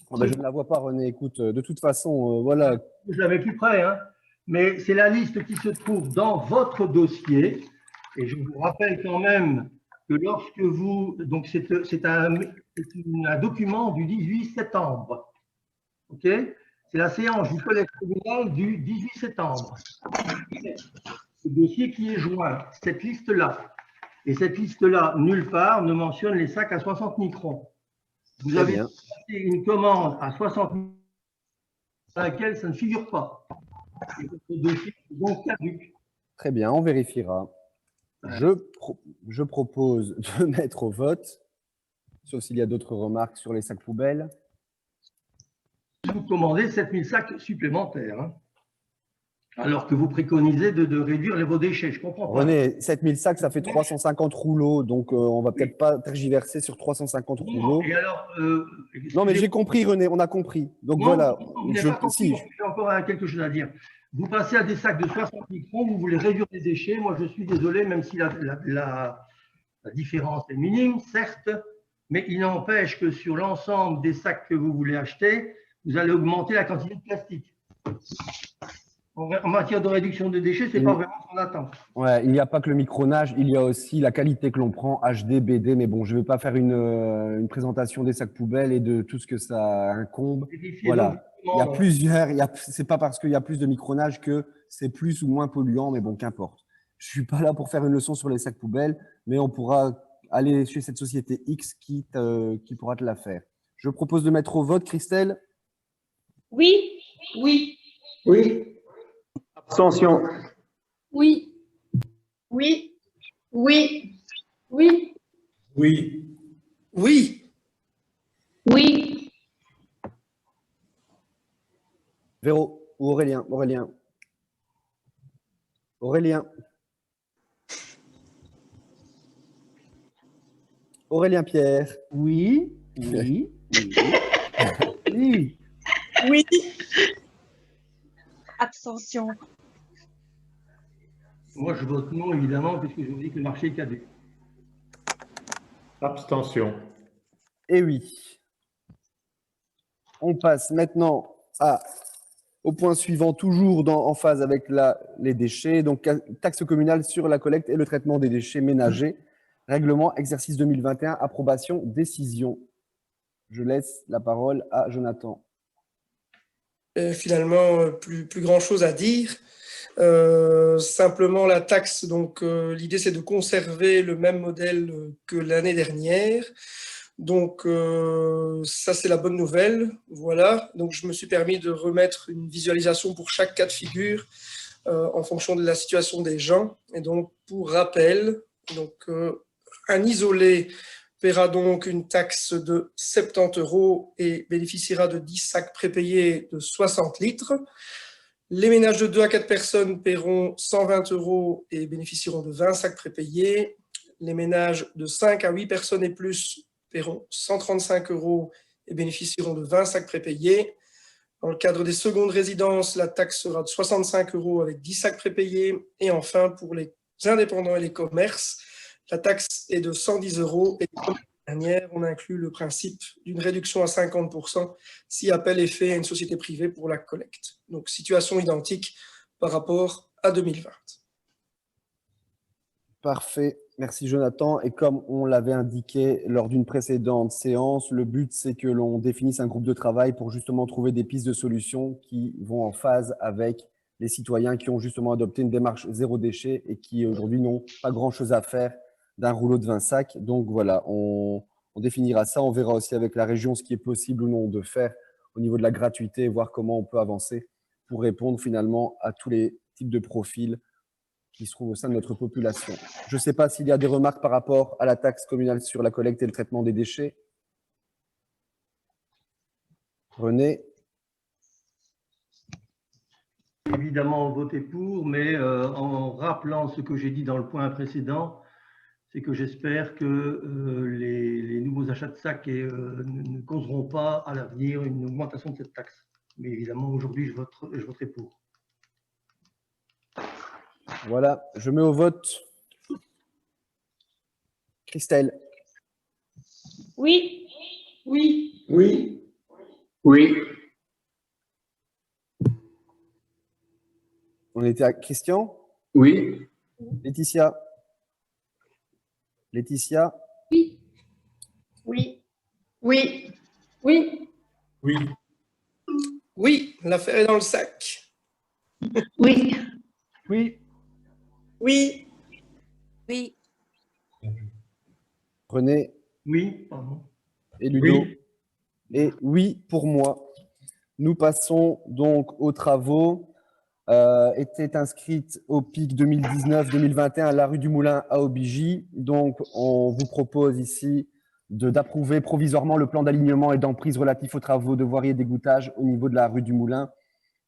Oh ben, je ne la vois pas, René. Écoute, de toute façon, voilà. Je l'avais plus près, hein. Mais c'est la liste qui se trouve dans votre dossier. Et je vous rappelle quand même que lorsque vous… Donc, c'est un document du 18 septembre. OK? C'est la séance du collège communal du 18 septembre. Ce dossier qui est joint, cette liste-là. Et cette liste-là, nulle part, ne mentionne les sacs à 60 microns. Vous avez une commande à 60 microns dans laquelle ça ne figure pas. Et votre dossier est donc caduc. Très bien, on vérifiera. Je propose de mettre au vote, sauf s'il y a d'autres remarques sur les sacs poubelles. Vous commandez 7000 sacs supplémentaires, hein, alors que vous préconisez de réduire vos déchets. Je comprends pas. René, 7000 sacs, ça fait 350 rouleaux, donc on va peut-être pas tergiverser sur 350 rouleaux. Et alors, non, mais j'ai compris, René, on a compris. Donc voilà. J'ai encore quelque chose à dire. Vous passez à des sacs de 60 microns, vous voulez réduire les déchets. Moi, je suis désolé, même si la différence est minime, certes, mais il n'empêche que sur l'ensemble des sacs que vous voulez acheter, vous allez augmenter la quantité de plastique. En matière de réduction de déchets, ce n'est pas vraiment ce qu'on attend. Ouais, il n'y a pas que le micronage, il y a aussi la qualité que l'on prend, HD, BD, mais bon, je ne vais pas faire une présentation des sacs poubelles et de tout ce que ça incombe. Voilà, il y a plusieurs, c'est pas parce qu'il y a plus de micronage que c'est plus ou moins polluant, mais bon, qu'importe. Je ne suis pas là pour faire une leçon sur les sacs poubelles, mais on pourra aller chez cette société X qui pourra te la faire. Je propose de mettre au vote, Christelle. Oui. Oui. Oui. Abstention. Oui. Oui. Oui. Oui. Oui. Oui. Oui. Véro ou Aurélien. Aurélien Pierre. Oui. Oui. Abstention. Moi, je vote non, évidemment, puisque je vous dis que le marché est caduc. Abstention. Et oui. On passe maintenant au point suivant, toujours en phase avec les déchets. Donc, taxe communale sur la collecte et le traitement des déchets ménagers. Règlement, exercice 2021, approbation, décision. Je laisse la parole à Jonathan. Finalement, plus grand-chose à dire. Simplement la taxe, donc l'idée c'est de conserver le même modèle que l'année dernière. Donc ça c'est la bonne nouvelle. Voilà, donc je me suis permis de remettre une visualisation pour chaque cas de figure en fonction de la situation des gens. Et donc pour rappel, donc un isolé paiera donc une taxe de 70 € et bénéficiera de 10 sacs prépayés de 60 litres. Les ménages de 2 à 4 personnes paieront 120 € et bénéficieront de 20 sacs prépayés. Les ménages de 5 à 8 personnes et plus paieront 135 € et bénéficieront de 20 sacs prépayés. Dans le cadre des secondes résidences, la taxe sera de 65 € avec 10 sacs prépayés. Et enfin, pour les indépendants et les commerces, la taxe est de 110 € et comme l'année dernière, on inclut le principe d'une réduction à 50% si appel est fait à une société privée pour la collecte. Donc, situation identique par rapport à 2020. Parfait. Merci Jonathan. Et comme on l'avait indiqué lors d'une précédente séance, le but, c'est que l'on définisse un groupe de travail pour justement trouver des pistes de solutions qui vont en phase avec les citoyens qui ont justement adopté une démarche zéro déchet et qui aujourd'hui n'ont pas grand-chose à faire d'un rouleau de 20 sacs. Donc voilà, on définira ça. On verra aussi avec la région ce qui est possible ou non de faire au niveau de la gratuité et voir comment on peut avancer pour répondre finalement à tous les types de profils qui se trouvent au sein de notre population. Je ne sais pas s'il y a des remarques par rapport à la taxe communale sur la collecte et le traitement des déchets. René? Évidemment, voter pour, mais en rappelant ce que j'ai dit dans le point précédent, c'est que j'espère que les nouveaux achats de sacs ne causeront pas à l'avenir une augmentation de cette taxe. Mais évidemment, aujourd'hui, je voterai pour. Voilà, je mets au vote. Christelle? Oui. Oui. Oui. Oui. On était à Christian? Oui. Laetitia? Laetitia? Oui. Oui. Oui. Oui. Oui. Oui, l'affaire est dans le sac. Oui. Oui. Oui. Oui. René? Oui, pardon. Et Ludo? Oui. Et oui pour moi. Nous passons donc aux travaux. Était inscrite au PIC 2019-2021 à la rue du Moulin à Aubigny. Donc, on vous propose ici d'approuver provisoirement le plan d'alignement et d'emprise relatif aux travaux de voirie et d'égouttage au niveau de la rue du Moulin.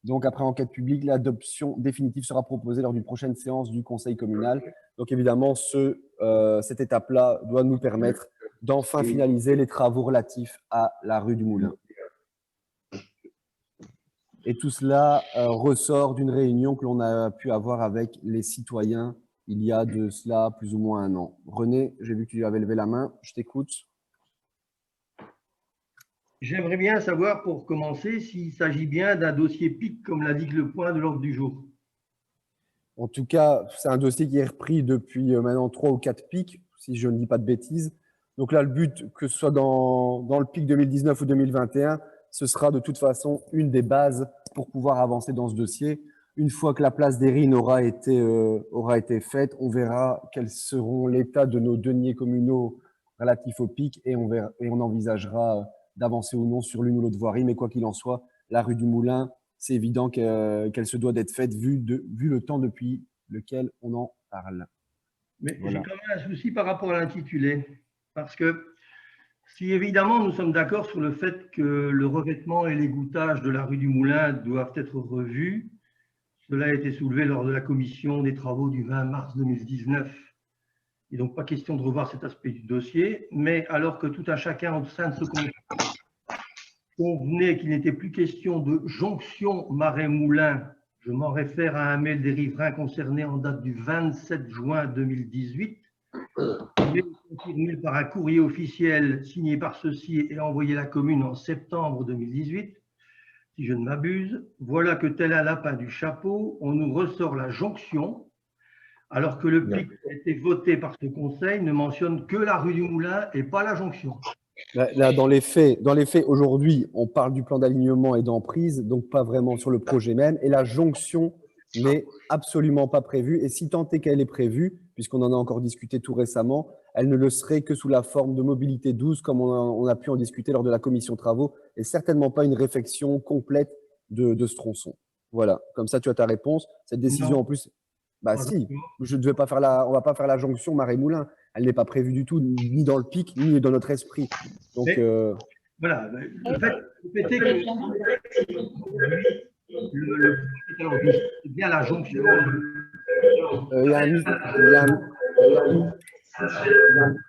Donc, après enquête publique, l'adoption définitive sera proposée lors d'une prochaine séance du conseil communal. Donc, évidemment, cette étape-là doit nous permettre d'enfin finaliser les travaux relatifs à la rue du Moulin. Et tout cela ressort d'une réunion que l'on a pu avoir avec les citoyens il y a de cela plus ou moins un an. René, j'ai vu que tu avais levé la main, je t'écoute. J'aimerais bien savoir, pour commencer, s'il s'agit bien d'un dossier PIC, comme l'indique le point de l'ordre du jour. En tout cas, c'est un dossier qui est repris depuis maintenant 3 ou 4 pics, si je ne dis pas de bêtises. Donc là, le but, que ce soit dans le PIC 2019 ou 2021, ce sera de toute façon une des bases pour pouvoir avancer dans ce dossier. Une fois que la place d'Erin aura été faite, on verra quels seront l'état de nos deniers communaux relatifs au PIC et on envisagera d'avancer ou non sur l'une ou l'autre voirie. Mais quoi qu'il en soit, la rue du Moulin, c'est évident qu'elle se doit d'être faite vu le temps depuis lequel on en parle. Mais voilà. J'ai quand même un souci par rapport à l'intitulé. Parce que si évidemment nous sommes d'accord sur le fait que le revêtement et l'égouttage de la rue du Moulin doivent être revus, cela a été soulevé lors de la commission des travaux du 20 mars 2019. Il n'est donc pas question de revoir cet aspect du dossier, mais alors que tout un chacun au sein de ce conseil convenait qu'il n'était plus question de jonction Marais-Moulin, Je m'en réfère à un mail des riverains concernés en date du 27 juin 2018. Il est confirmé par un courrier officiel signé par ceux-ci et envoyé à la commune en septembre 2018. Si je ne m'abuse, voilà que tel un lapin du chapeau, on nous ressort la jonction, alors que le PIC qui a été voté par ce conseil ne mentionne que la rue du Moulin et pas la jonction. Là, dans les faits, aujourd'hui, on parle du plan d'alignement et d'emprise, donc pas vraiment sur le projet même. Et la jonction n'est absolument pas prévue. Et si tant est qu'elle est prévue, puisqu'on en a encore discuté tout récemment, elle ne le serait que sous la forme de mobilité douce, comme on a pu en discuter lors de la commission travaux, et certainement pas une réfection complète de ce tronçon. Voilà, comme ça tu as ta réponse. Cette décision Non. en plus, bah si, on va pas faire la jonction Marais-Moulin. Elle n'est pas prévue du tout, ni dans le PIC, ni dans notre esprit. Donc, voilà, le fait est que c'est bien la jonction.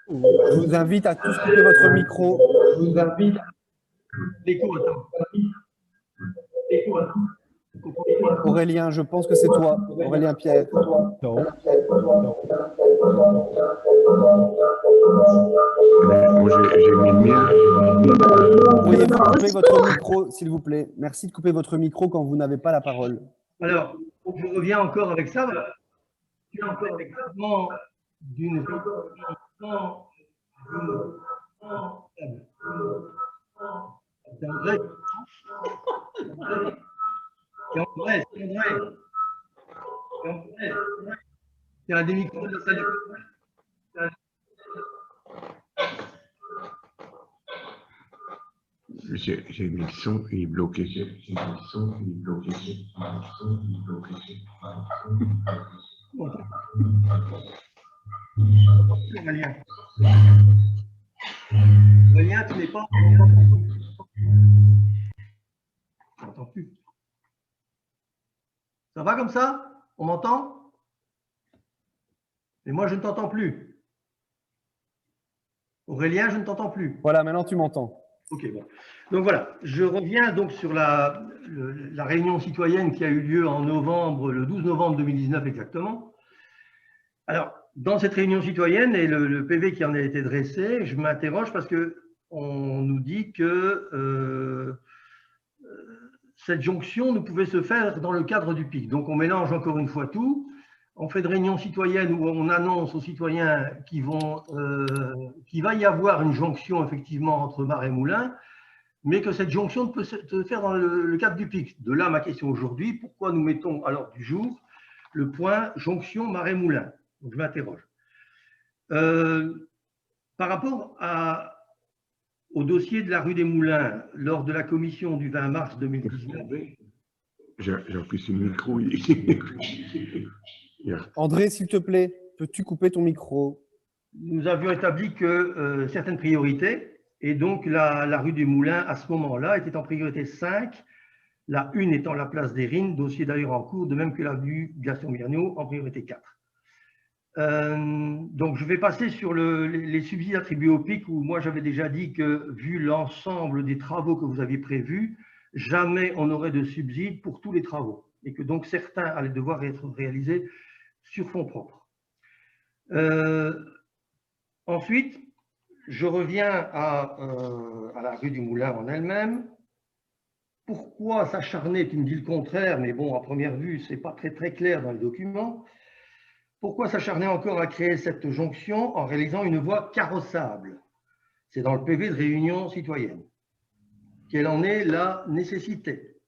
Je vous invite à tous couper votre micro. L'écho, attends. Aurélien, je pense que c'est toi. Aurélien Pierre. Non. Moi, j'ai mis le mien. Pourriez-vous couper votre micro, s'il vous plaît? Merci de couper votre micro quand vous n'avez pas la parole. Alors, je reviens encore avec ça. D'une c'est un des micros de la salle. J'ai mis le son, il est bloqué. Aurélien, tu n'es pas. Je n'entends plus. Ça va comme ça? On m'entend? Et moi, je ne t'entends plus. Aurélien, je ne t'entends plus. Voilà, maintenant tu m'entends. Ok, bon. Donc voilà, je reviens donc sur la réunion citoyenne qui a eu lieu en novembre, le 12 novembre 2019 exactement. Alors, dans cette réunion citoyenne et le PV qui en a été dressé, je m'interroge parce qu'on nous dit que cette jonction ne pouvait se faire dans le cadre du PIC. Donc on mélange encore une fois tout. On fait de réunion citoyenne où on annonce aux citoyens qu'il va y avoir une jonction effectivement entre Marais-Moulin, mais que cette jonction ne peut se faire dans le cadre du PIC. De là ma question aujourd'hui, pourquoi nous mettons à l'ordre du jour le point jonction Marais-Moulin? Donc je m'interroge. Par rapport au dossier de la rue des Moulins, lors de la commission du 20 mars 2019. J'ai appuyé sur le micro. André, s'il te plaît, peux-tu couper ton micro? Nous avions établi que certaines priorités, et donc la rue des Moulins, à ce moment-là, était en priorité 5, la une étant la place des Rines, dossier d'ailleurs en cours, de même que l'avenue Gaston-Birneau en priorité 4. Donc je vais passer sur les subsides attribués au PIC, où moi j'avais déjà dit que, vu l'ensemble des travaux que vous aviez prévus, jamais on n'aurait de subsides pour tous les travaux, et que donc certains allaient devoir être réalisés sur fonds propres. Ensuite, je reviens à la rue du Moulin en elle-même. Pourquoi s'acharner? Tu me dis le contraire, mais bon, à première vue, ce n'est pas très clair dans le document. Pourquoi s'acharner encore à créer cette jonction en réalisant une voie carrossable? C'est dans le PV de réunion citoyenne. Quelle en est la nécessité?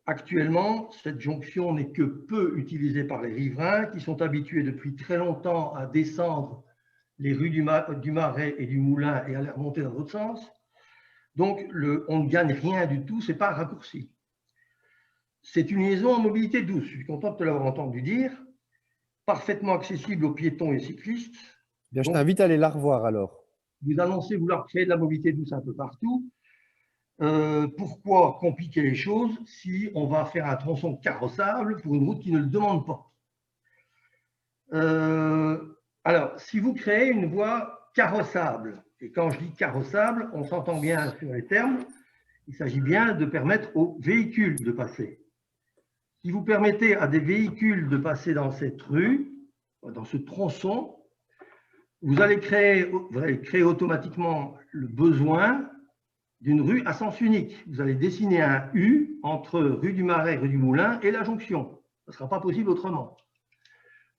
Actuellement, cette jonction n'est que peu utilisée par les riverains qui sont habitués depuis très longtemps à descendre les rues du Marais et du Moulin et à les remonter dans l'autre sens. Donc, on ne gagne rien du tout, ce n'est pas un raccourci. C'est une liaison en mobilité douce, je suis content de te l'avoir entendu dire, parfaitement accessible aux piétons et cyclistes. Bien, je t'invite à aller la revoir alors. Vous annoncez vouloir créer de la mobilité douce un peu partout. Pourquoi compliquer les choses si on va faire un tronçon carrossable pour une route qui ne le demande pas? Alors, si vous créez une voie carrossable, et quand je dis carrossable, on s'entend bien sur les termes, il s'agit bien de permettre aux véhicules de passer. Si vous permettez à des véhicules de passer dans cette rue, dans ce tronçon, vous allez créer automatiquement le besoin d'une rue à sens unique. Vous allez dessiner un U entre rue du Marais, rue du Moulin et la jonction. Ce ne sera pas possible autrement.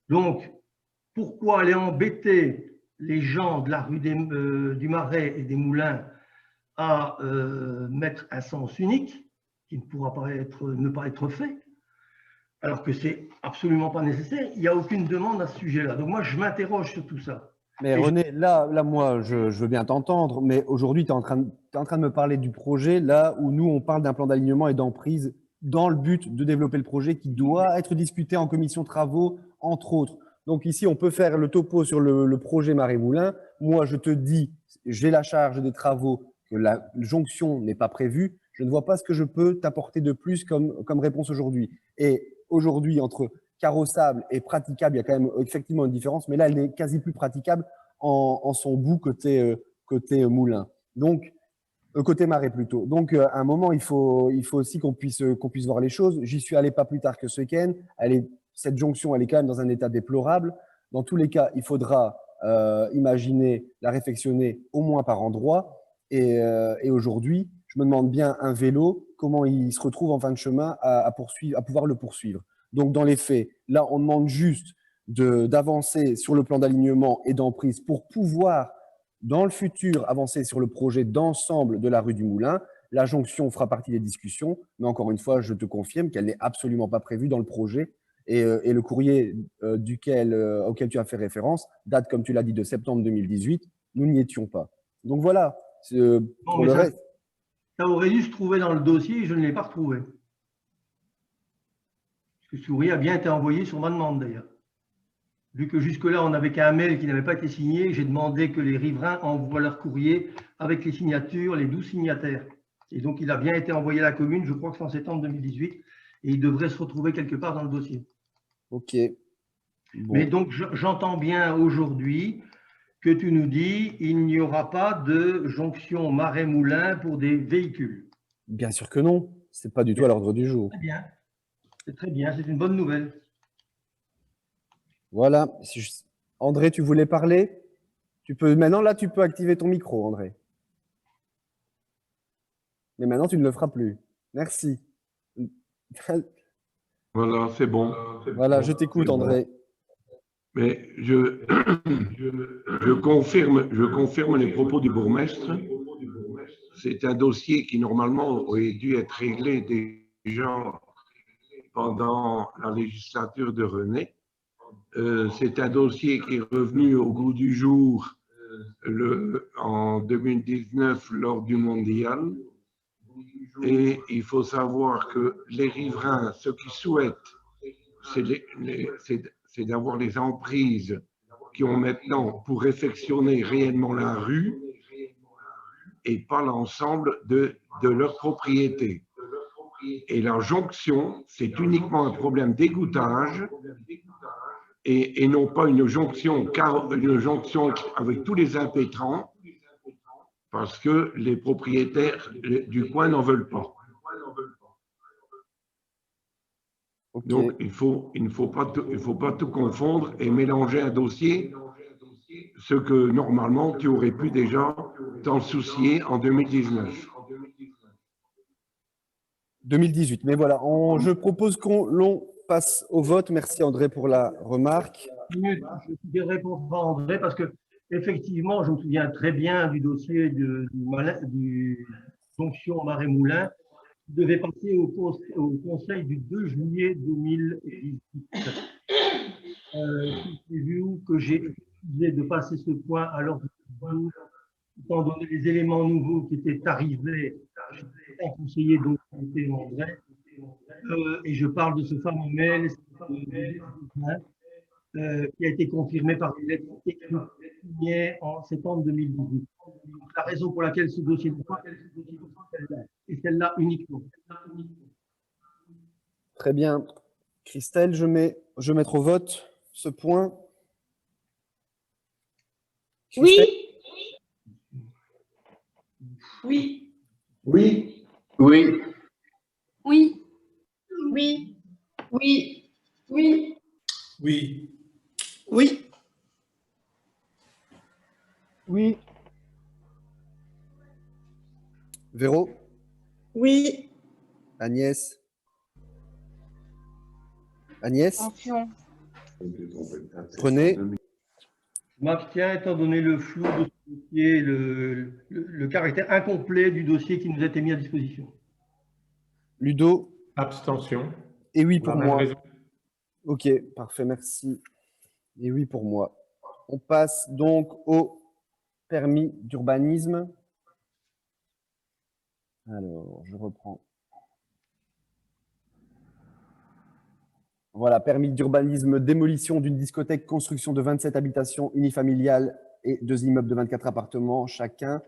Donc, pourquoi aller embêter les gens de la rue du Marais et des Moulins à mettre un sens unique qui ne pourra pas ne pas être fait, alors que c'est absolument pas nécessaire? Il n'y a aucune demande à ce sujet-là. Donc moi, je m'interroge sur tout ça. Mais René, là, moi, je veux bien t'entendre, mais aujourd'hui, tu es en train de me parler du projet, là où nous, on parle d'un plan d'alignement et d'emprise dans le but de développer le projet qui doit être discuté en commission travaux, entre autres. Donc ici, on peut faire le topo sur le projet Marais-Moulin. Moi, je te dis, j'ai la charge des travaux, que la jonction n'est pas prévue. Je ne vois pas ce que je peux t'apporter de plus comme réponse aujourd'hui. Et aujourd'hui, entre carrossable et praticable, il y a quand même effectivement une différence, mais là, elle n'est quasi plus praticable en son bout côté moulin. Donc, côté Marais plutôt. Donc, à un moment, il faut aussi qu'on puisse voir les choses. J'y suis allé pas plus tard que ce week-end. Cette jonction, elle est quand même dans un état déplorable. Dans tous les cas, il faudra imaginer la réfectionner au moins par endroit. Et aujourd'hui, je me demande bien un vélo, comment il se retrouve en fin de chemin à pouvoir le poursuivre. Donc, dans les faits, là, on demande juste d'avancer sur le plan d'alignement et d'emprise pour pouvoir, dans le futur, avancer sur le projet d'ensemble de la rue du Moulin. La jonction fera partie des discussions, mais encore une fois, je te confirme qu'elle n'est absolument pas prévue dans le projet. Et le courrier auquel tu as fait référence date, comme tu l'as dit, de septembre 2018. Nous n'y étions pas. Donc voilà, pour le reste. Ça aurait dû se trouver dans le dossier et je ne l'ai pas retrouvé. Ce courrier a bien été envoyé sur ma demande d'ailleurs. Vu que jusque-là, on n'avait qu'un mail qui n'avait pas été signé, j'ai demandé que les riverains envoient leur courrier avec les signatures, les 12 signataires. Et donc, il a bien été envoyé à la commune, je crois que c'est en septembre 2018, et il devrait se retrouver quelque part dans le dossier. Ok. Bon. Mais donc, j'entends bien aujourd'hui que tu nous dis il n'y aura pas de jonction Marais-Moulin pour des véhicules. Bien sûr que non. Ce n'est pas du tout à l'ordre du jour. Très bien. C'est très bien, c'est une bonne nouvelle. Voilà. André, tu voulais parler? Maintenant, là, tu peux activer ton micro, André. Mais maintenant, tu ne le feras plus. Merci. Voilà, c'est bon. Voilà, je t'écoute, André. Mais je confirme les propos du bourgmestre. C'est un dossier qui, normalement, aurait dû être réglé déjà pendant la législature de René. C'est un dossier qui est revenu au goût du jour en 2019 lors du mondial. Et il faut savoir que les riverains, ce qu'ils souhaitent, c'est d'avoir les emprises qui ont maintenant pour réfectionner réellement la rue et pas l'ensemble de leur propriété. Et la jonction, c'est uniquement un problème d'égouttage et non pas une jonction avec tous les impétrants, parce que les propriétaires du coin n'en veulent pas. Okay. Donc, il ne faut pas tout confondre et mélanger un dossier, ce que normalement tu aurais pu déjà t'en soucier en 2019. 2018, mais voilà, je propose qu'on passe au vote. Merci André pour la remarque. Je réponds pas André parce que effectivement, je me souviens très bien du dossier du jonction Marais-Moulin qui devait passer au conseil du 2 juillet 2018. J'ai vu que j'ai refusé de passer ce point alors étant donné les éléments nouveaux qui étaient arrivés, un conseiller donc était André, et je parle de ce fameux mail qui a été confirmé par des lettres écrites en septembre 2018. La raison pour laquelle ce dossier est celle-là uniquement. Très bien. Christelle, je vais mettre au vote ce point. Christelle. Oui. Oui. Oui. Oui. Oui. Oui. Oui. Oui. Oui. Oui. Véro, Oui. Agnès. Agnès, Attention. René, Je m'abstiens étant donné le flou de ce dossier, le caractère incomplet du dossier qui nous a été mis à disposition. Ludo, Abstention. et oui Pour pour la même moi. raison. Ok, parfait, merci. Et oui pour moi. On passe donc au permis d'urbanisme. Alors, je reprends. Voilà, permis d'urbanisme, démolition d'une discothèque, construction de 27 habitations unifamiliales et 2 immeubles de 24 appartements chacun.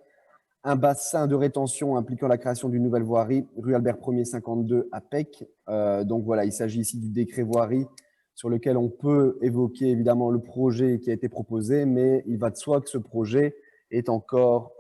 Un bassin de rétention impliquant la création d'une nouvelle voirie, rue Albert 1er 52 à Pec. Donc voilà, il s'agit ici du décret voirie sur lequel on peut évoquer évidemment le projet qui a été proposé, mais il va de soi que ce projet est encore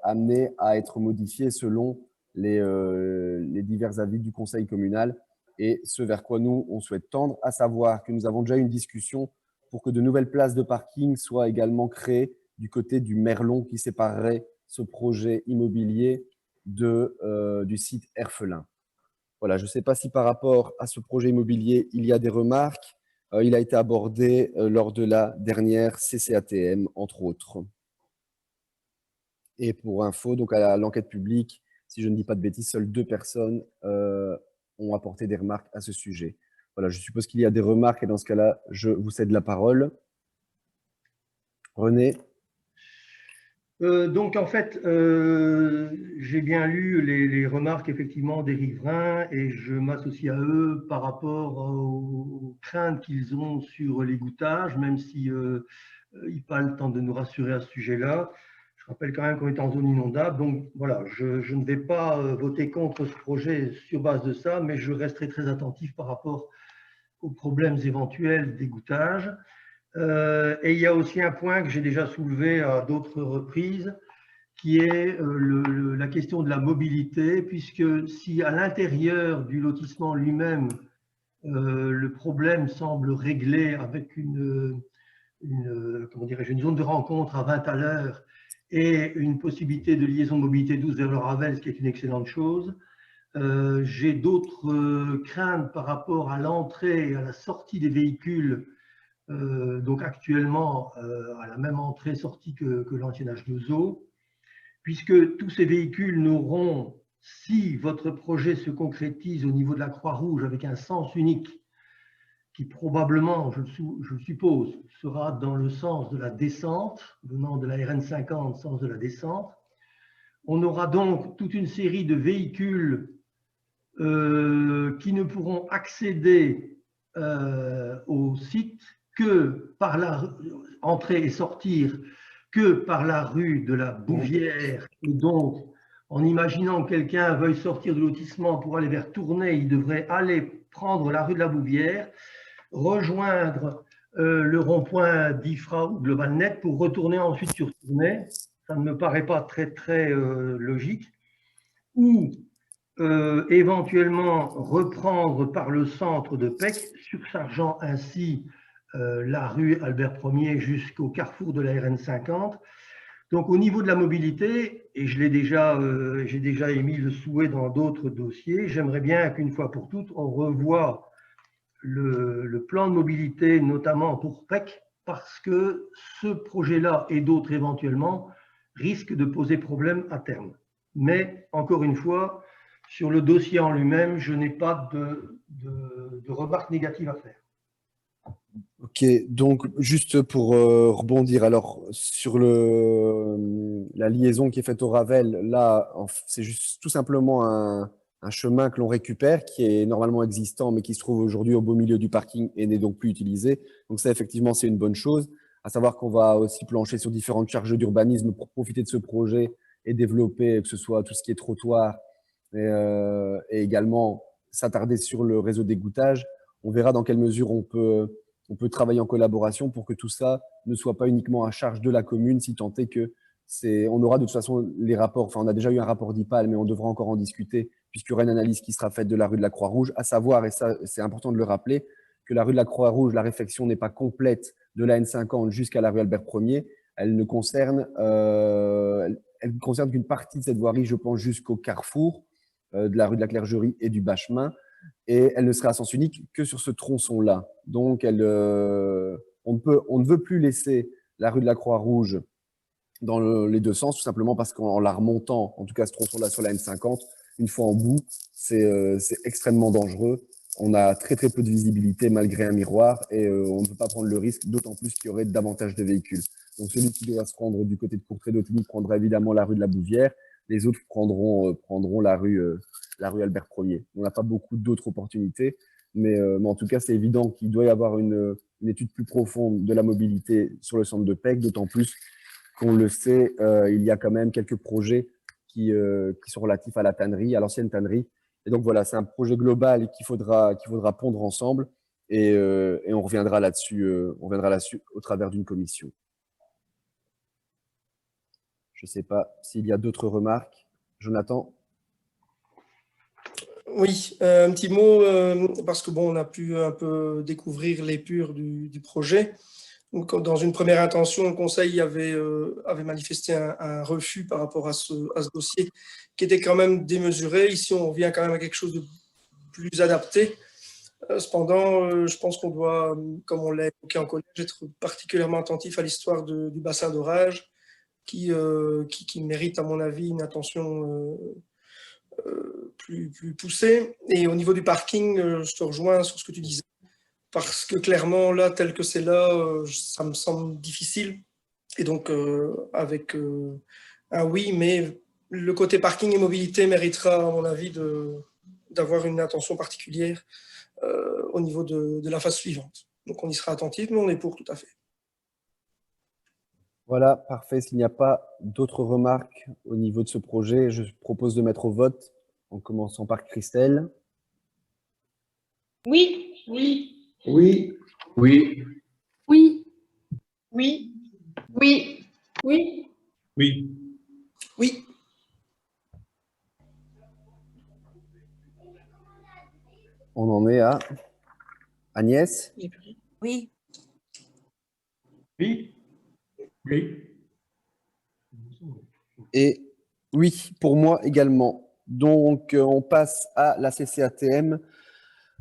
amené à être modifié selon les divers avis du conseil communal et ce vers quoi nous, on souhaite tendre, à savoir que nous avons déjà eu une discussion pour que de nouvelles places de parking soient également créées du côté du Merlon qui séparerait ce projet immobilier du site Erfelin. Voilà, je ne sais pas si par rapport à ce projet immobilier, il y a des remarques. Il a été abordé lors de la dernière CCATM, entre autres. Et pour info, donc à l'enquête publique, si je ne dis pas de bêtises, seules 2 personnes ont apporté des remarques à ce sujet. Voilà, je suppose qu'il y a des remarques et dans ce cas-là, je vous cède la parole. René. Donc, en fait, j'ai bien lu les remarques effectivement des riverains et je m'associe à eux par rapport aux craintes qu'ils ont sur l'égouttage, même si ils pas le temps de nous rassurer à ce sujet-là. Je rappelle quand même qu'on est en zone inondable. Donc, voilà, je ne vais pas voter contre ce projet sur base de ça, mais je resterai très attentif par rapport aux problèmes éventuels d'égouttage. Et il y a aussi un point que j'ai déjà soulevé à d'autres reprises, qui est la question de la mobilité, puisque si à l'intérieur du lotissement lui-même, le problème semble réglé avec une zone de rencontre à 20 à l'heure et une possibilité de liaison de mobilité douce vers le Ravel, ce qui est une excellente chose, j'ai d'autres craintes par rapport à l'entrée et à la sortie des véhicules. Donc actuellement à la même entrée-sortie que l'ancien H2O, puisque tous ces véhicules n'auront, si votre projet se concrétise au niveau de la Croix-Rouge avec un sens unique, qui probablement, je suppose, sera dans le sens de la descente, venant de la RN50, sens de la descente, on aura donc toute une série de véhicules qui ne pourront accéder au site que par la entrer et sortir que par la rue de la Bouvière. Et donc, en imaginant que quelqu'un veuille sortir de lotissement pour aller vers Tournai, il devrait aller prendre la rue de la Bouvière, rejoindre le rond-point d'Ifra ou GlobalNet pour retourner ensuite sur Tournai. Ça ne me paraît pas très logique. Ou éventuellement reprendre par le centre de Pec, surchargeant ainsi la rue Albert Ier jusqu'au carrefour de la RN50. Donc au niveau de la mobilité, et j'ai déjà émis le souhait dans d'autres dossiers, j'aimerais bien qu'une fois pour toutes, on revoie le plan de mobilité, notamment pour Pec, parce que ce projet-là et d'autres éventuellement risquent de poser problème à terme. Mais encore une fois, sur le dossier en lui-même, je n'ai pas de remarques négatives à faire. Ok, donc juste pour rebondir alors sur la liaison qui est faite au Ravel, là c'est juste tout simplement un chemin que l'on récupère qui est normalement existant mais qui se trouve aujourd'hui au beau milieu du parking et n'est donc plus utilisé. Donc ça effectivement c'est une bonne chose, à savoir qu'on va aussi plancher sur différentes charges d'urbanisme pour profiter de ce projet et développer que ce soit tout ce qui est trottoir et également s'attarder sur le réseau d'égouttage. On verra dans quelle mesure on peut travailler en collaboration pour que tout ça ne soit pas uniquement à charge de la commune, si tant est que On aura de toute façon les rapports, enfin on a déjà eu un rapport d'IPAL, mais on devra encore en discuter, puisqu'il y aura une analyse qui sera faite de la rue de la Croix-Rouge, à savoir, et ça c'est important de le rappeler, que la rue de la Croix-Rouge, la réfection n'est pas complète de la N50 jusqu'à la rue Albert Ier, elle ne concerne, elle concerne qu'une partie de cette voirie, je pense, jusqu'au carrefour de la rue de la Clergerie et du Bachemin, et elle ne sera à sens unique que sur ce tronçon-là. Donc, on ne veut plus laisser la rue de la Croix-Rouge dans les deux sens, tout simplement parce qu'en la remontant, en tout cas ce tronçon-là sur la N50, une fois en bout, c'est extrêmement dangereux. On a très très peu de visibilité malgré un miroir et on ne peut pas prendre le risque, d'autant plus qu'il y aurait davantage de véhicules. Donc celui qui doit se rendre du côté de Courtrai-d'Autigny prendra évidemment la rue de la Bouvière, les autres prendront la rue Albert Ier. On n'a pas beaucoup d'autres opportunités, mais en tout cas c'est évident qu'il doit y avoir une étude plus profonde de la mobilité sur le centre de Pec, d'autant plus qu'on le sait, il y a quand même quelques projets qui sont relatifs à la tannerie, à l'ancienne tannerie. Et donc voilà, c'est un projet global qu'il faudra pondre ensemble et on reviendra là-dessus au travers d'une commission. Je ne sais pas s'il y a d'autres remarques. Jonathan? Oui, un petit mot, parce que bon, on a pu un peu découvrir l'épure du projet. Donc, dans une première intention, le Conseil avait manifesté un refus par rapport à ce dossier qui était quand même démesuré. Ici, on revient quand même à quelque chose de plus adapté. Cependant, je pense qu'on doit, comme on l'a évoqué en collège, être particulièrement attentif à l'histoire du bassin d'orage qui mérite, à mon avis, une attention plus poussée. Et au niveau du parking, je te rejoins sur ce que tu disais. Parce que clairement, là, tel que c'est là, ça me semble difficile. Et donc, avec un oui, mais le côté parking et mobilité méritera, à mon avis, d'avoir une attention particulière au niveau de la phase suivante. Donc, on y sera attentif, mais on est pour tout à fait. Voilà, parfait. S'il n'y a pas d'autres remarques au niveau de ce projet, je propose de mettre au vote, en commençant par Christelle. Oui. Oui. Oui. Oui. Oui. Oui. Oui. Oui. Oui. Oui. On en est à Agnès? Oui. Oui. Oui. Et oui, pour moi également. Donc, on passe à la CCATM,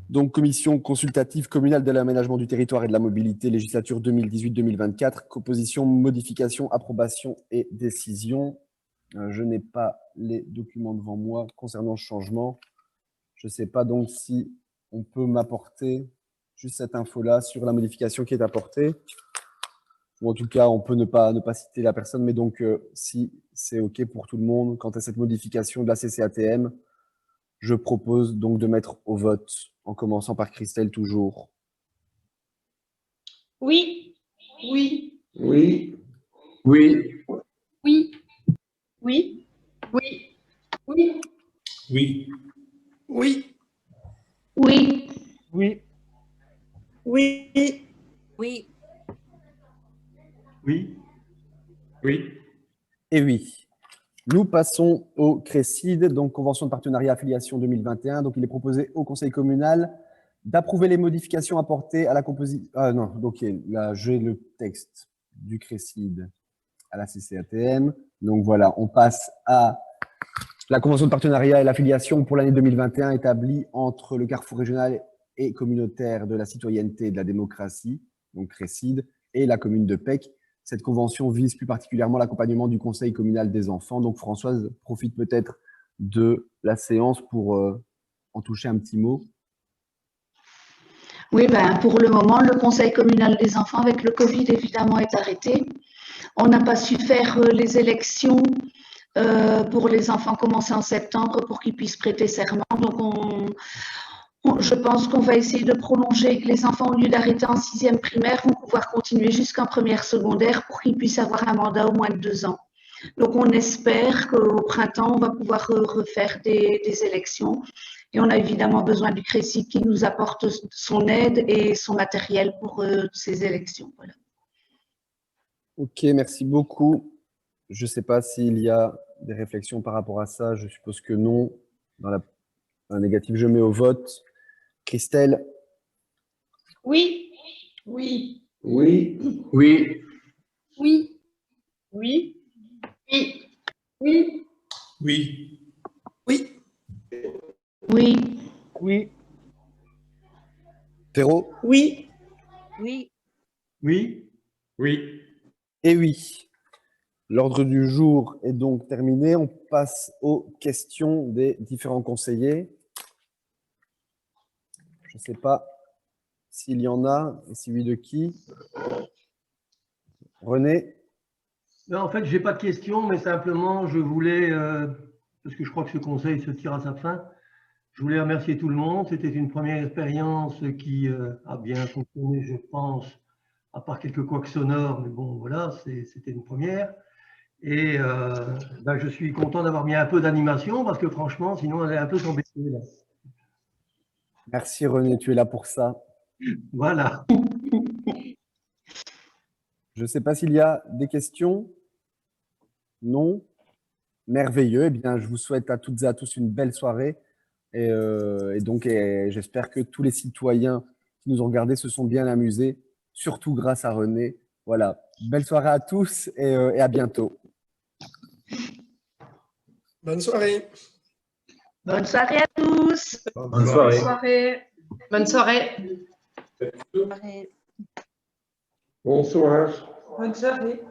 donc Commission consultative communale de l'aménagement du territoire et de la mobilité, législature 2018-2024, composition, modification, approbation et décision. Je n'ai pas les documents devant moi concernant ce changement. Je ne sais pas donc si on peut m'apporter juste cette info-là sur la modification qui est apportée. Ou en tout cas, on peut ne pas citer la personne, mais donc si c'est OK pour tout le monde, quant à cette modification de la CCATM, je propose donc de mettre au vote, en commençant par Christelle toujours. Oui. Oui. Oui. Oui. Oui. Oui. Oui. Oui. Oui. Oui. Oui. Oui. Oui. Oui. Oui. Oui. Et oui. Nous passons au CRECID, donc Convention de partenariat affiliation 2021. Donc, il est proposé au Conseil communal d'approuver les modifications apportées à la composition. Ah non, donc là, j'ai le texte du CRECID à la CCATM. Donc voilà, on passe à la Convention de partenariat et l'affiliation pour l'année 2021 établie entre le Carrefour régional et communautaire de la citoyenneté et de la démocratie, donc CRECID, et la commune de Pec. Cette convention vise plus particulièrement l'accompagnement du Conseil communal des enfants. Donc Françoise profite peut-être de la séance pour en toucher un petit mot. Oui, pour le moment, le Conseil communal des enfants avec le Covid, évidemment, est arrêté. On n'a pas su faire les élections pour les enfants commencer en septembre pour qu'ils puissent prêter serment. Donc, je pense qu'on va essayer de prolonger. Les enfants, au lieu d'arrêter en 6e primaire, vont pouvoir continuer jusqu'en première secondaire pour qu'ils puissent avoir un mandat au moins de 2 ans. Donc, on espère qu'au printemps, on va pouvoir refaire des élections. Et on a évidemment besoin du CRECID qui nous apporte son aide et son matériel pour ces élections. Voilà. Ok, merci beaucoup. Je ne sais pas s'il y a des réflexions par rapport à ça. Je suppose que non. Dans un négatif, je mets au vote. Christelle? Oui. Oui. Oui. Oui. Oui. Oui. Oui. Oui. Oui. Oui. Oui. Oui. Théro? Oui. Oui. Oui. Oui. Et oui. L'ordre du jour est donc terminé. On passe aux questions des différents conseillers. Je ne sais pas s'il y en a, et si oui, de qui. René? Non, en fait, je n'ai pas de questions, mais simplement, je voulais, parce que je crois que ce conseil se tire à sa fin, je voulais remercier tout le monde. C'était une première expérience qui a bien fonctionné, je pense, à part quelques couacs sonores, mais bon, voilà, c'était une première. Et je suis content d'avoir mis un peu d'animation, parce que franchement, sinon, elle est un peu s'embêter là. Merci René, tu es là pour ça. Voilà. Je ne sais pas s'il y a des questions. Non? Merveilleux. Eh bien, je vous souhaite à toutes et à tous une belle soirée. Et j'espère que tous les citoyens qui nous ont regardés se sont bien amusés, surtout grâce à René. Voilà. Belle soirée à tous et à bientôt. Bonne soirée. Bonne soirée à tous. Bonne soirée. Bonne soirée. Bonsoir. Bonne soirée.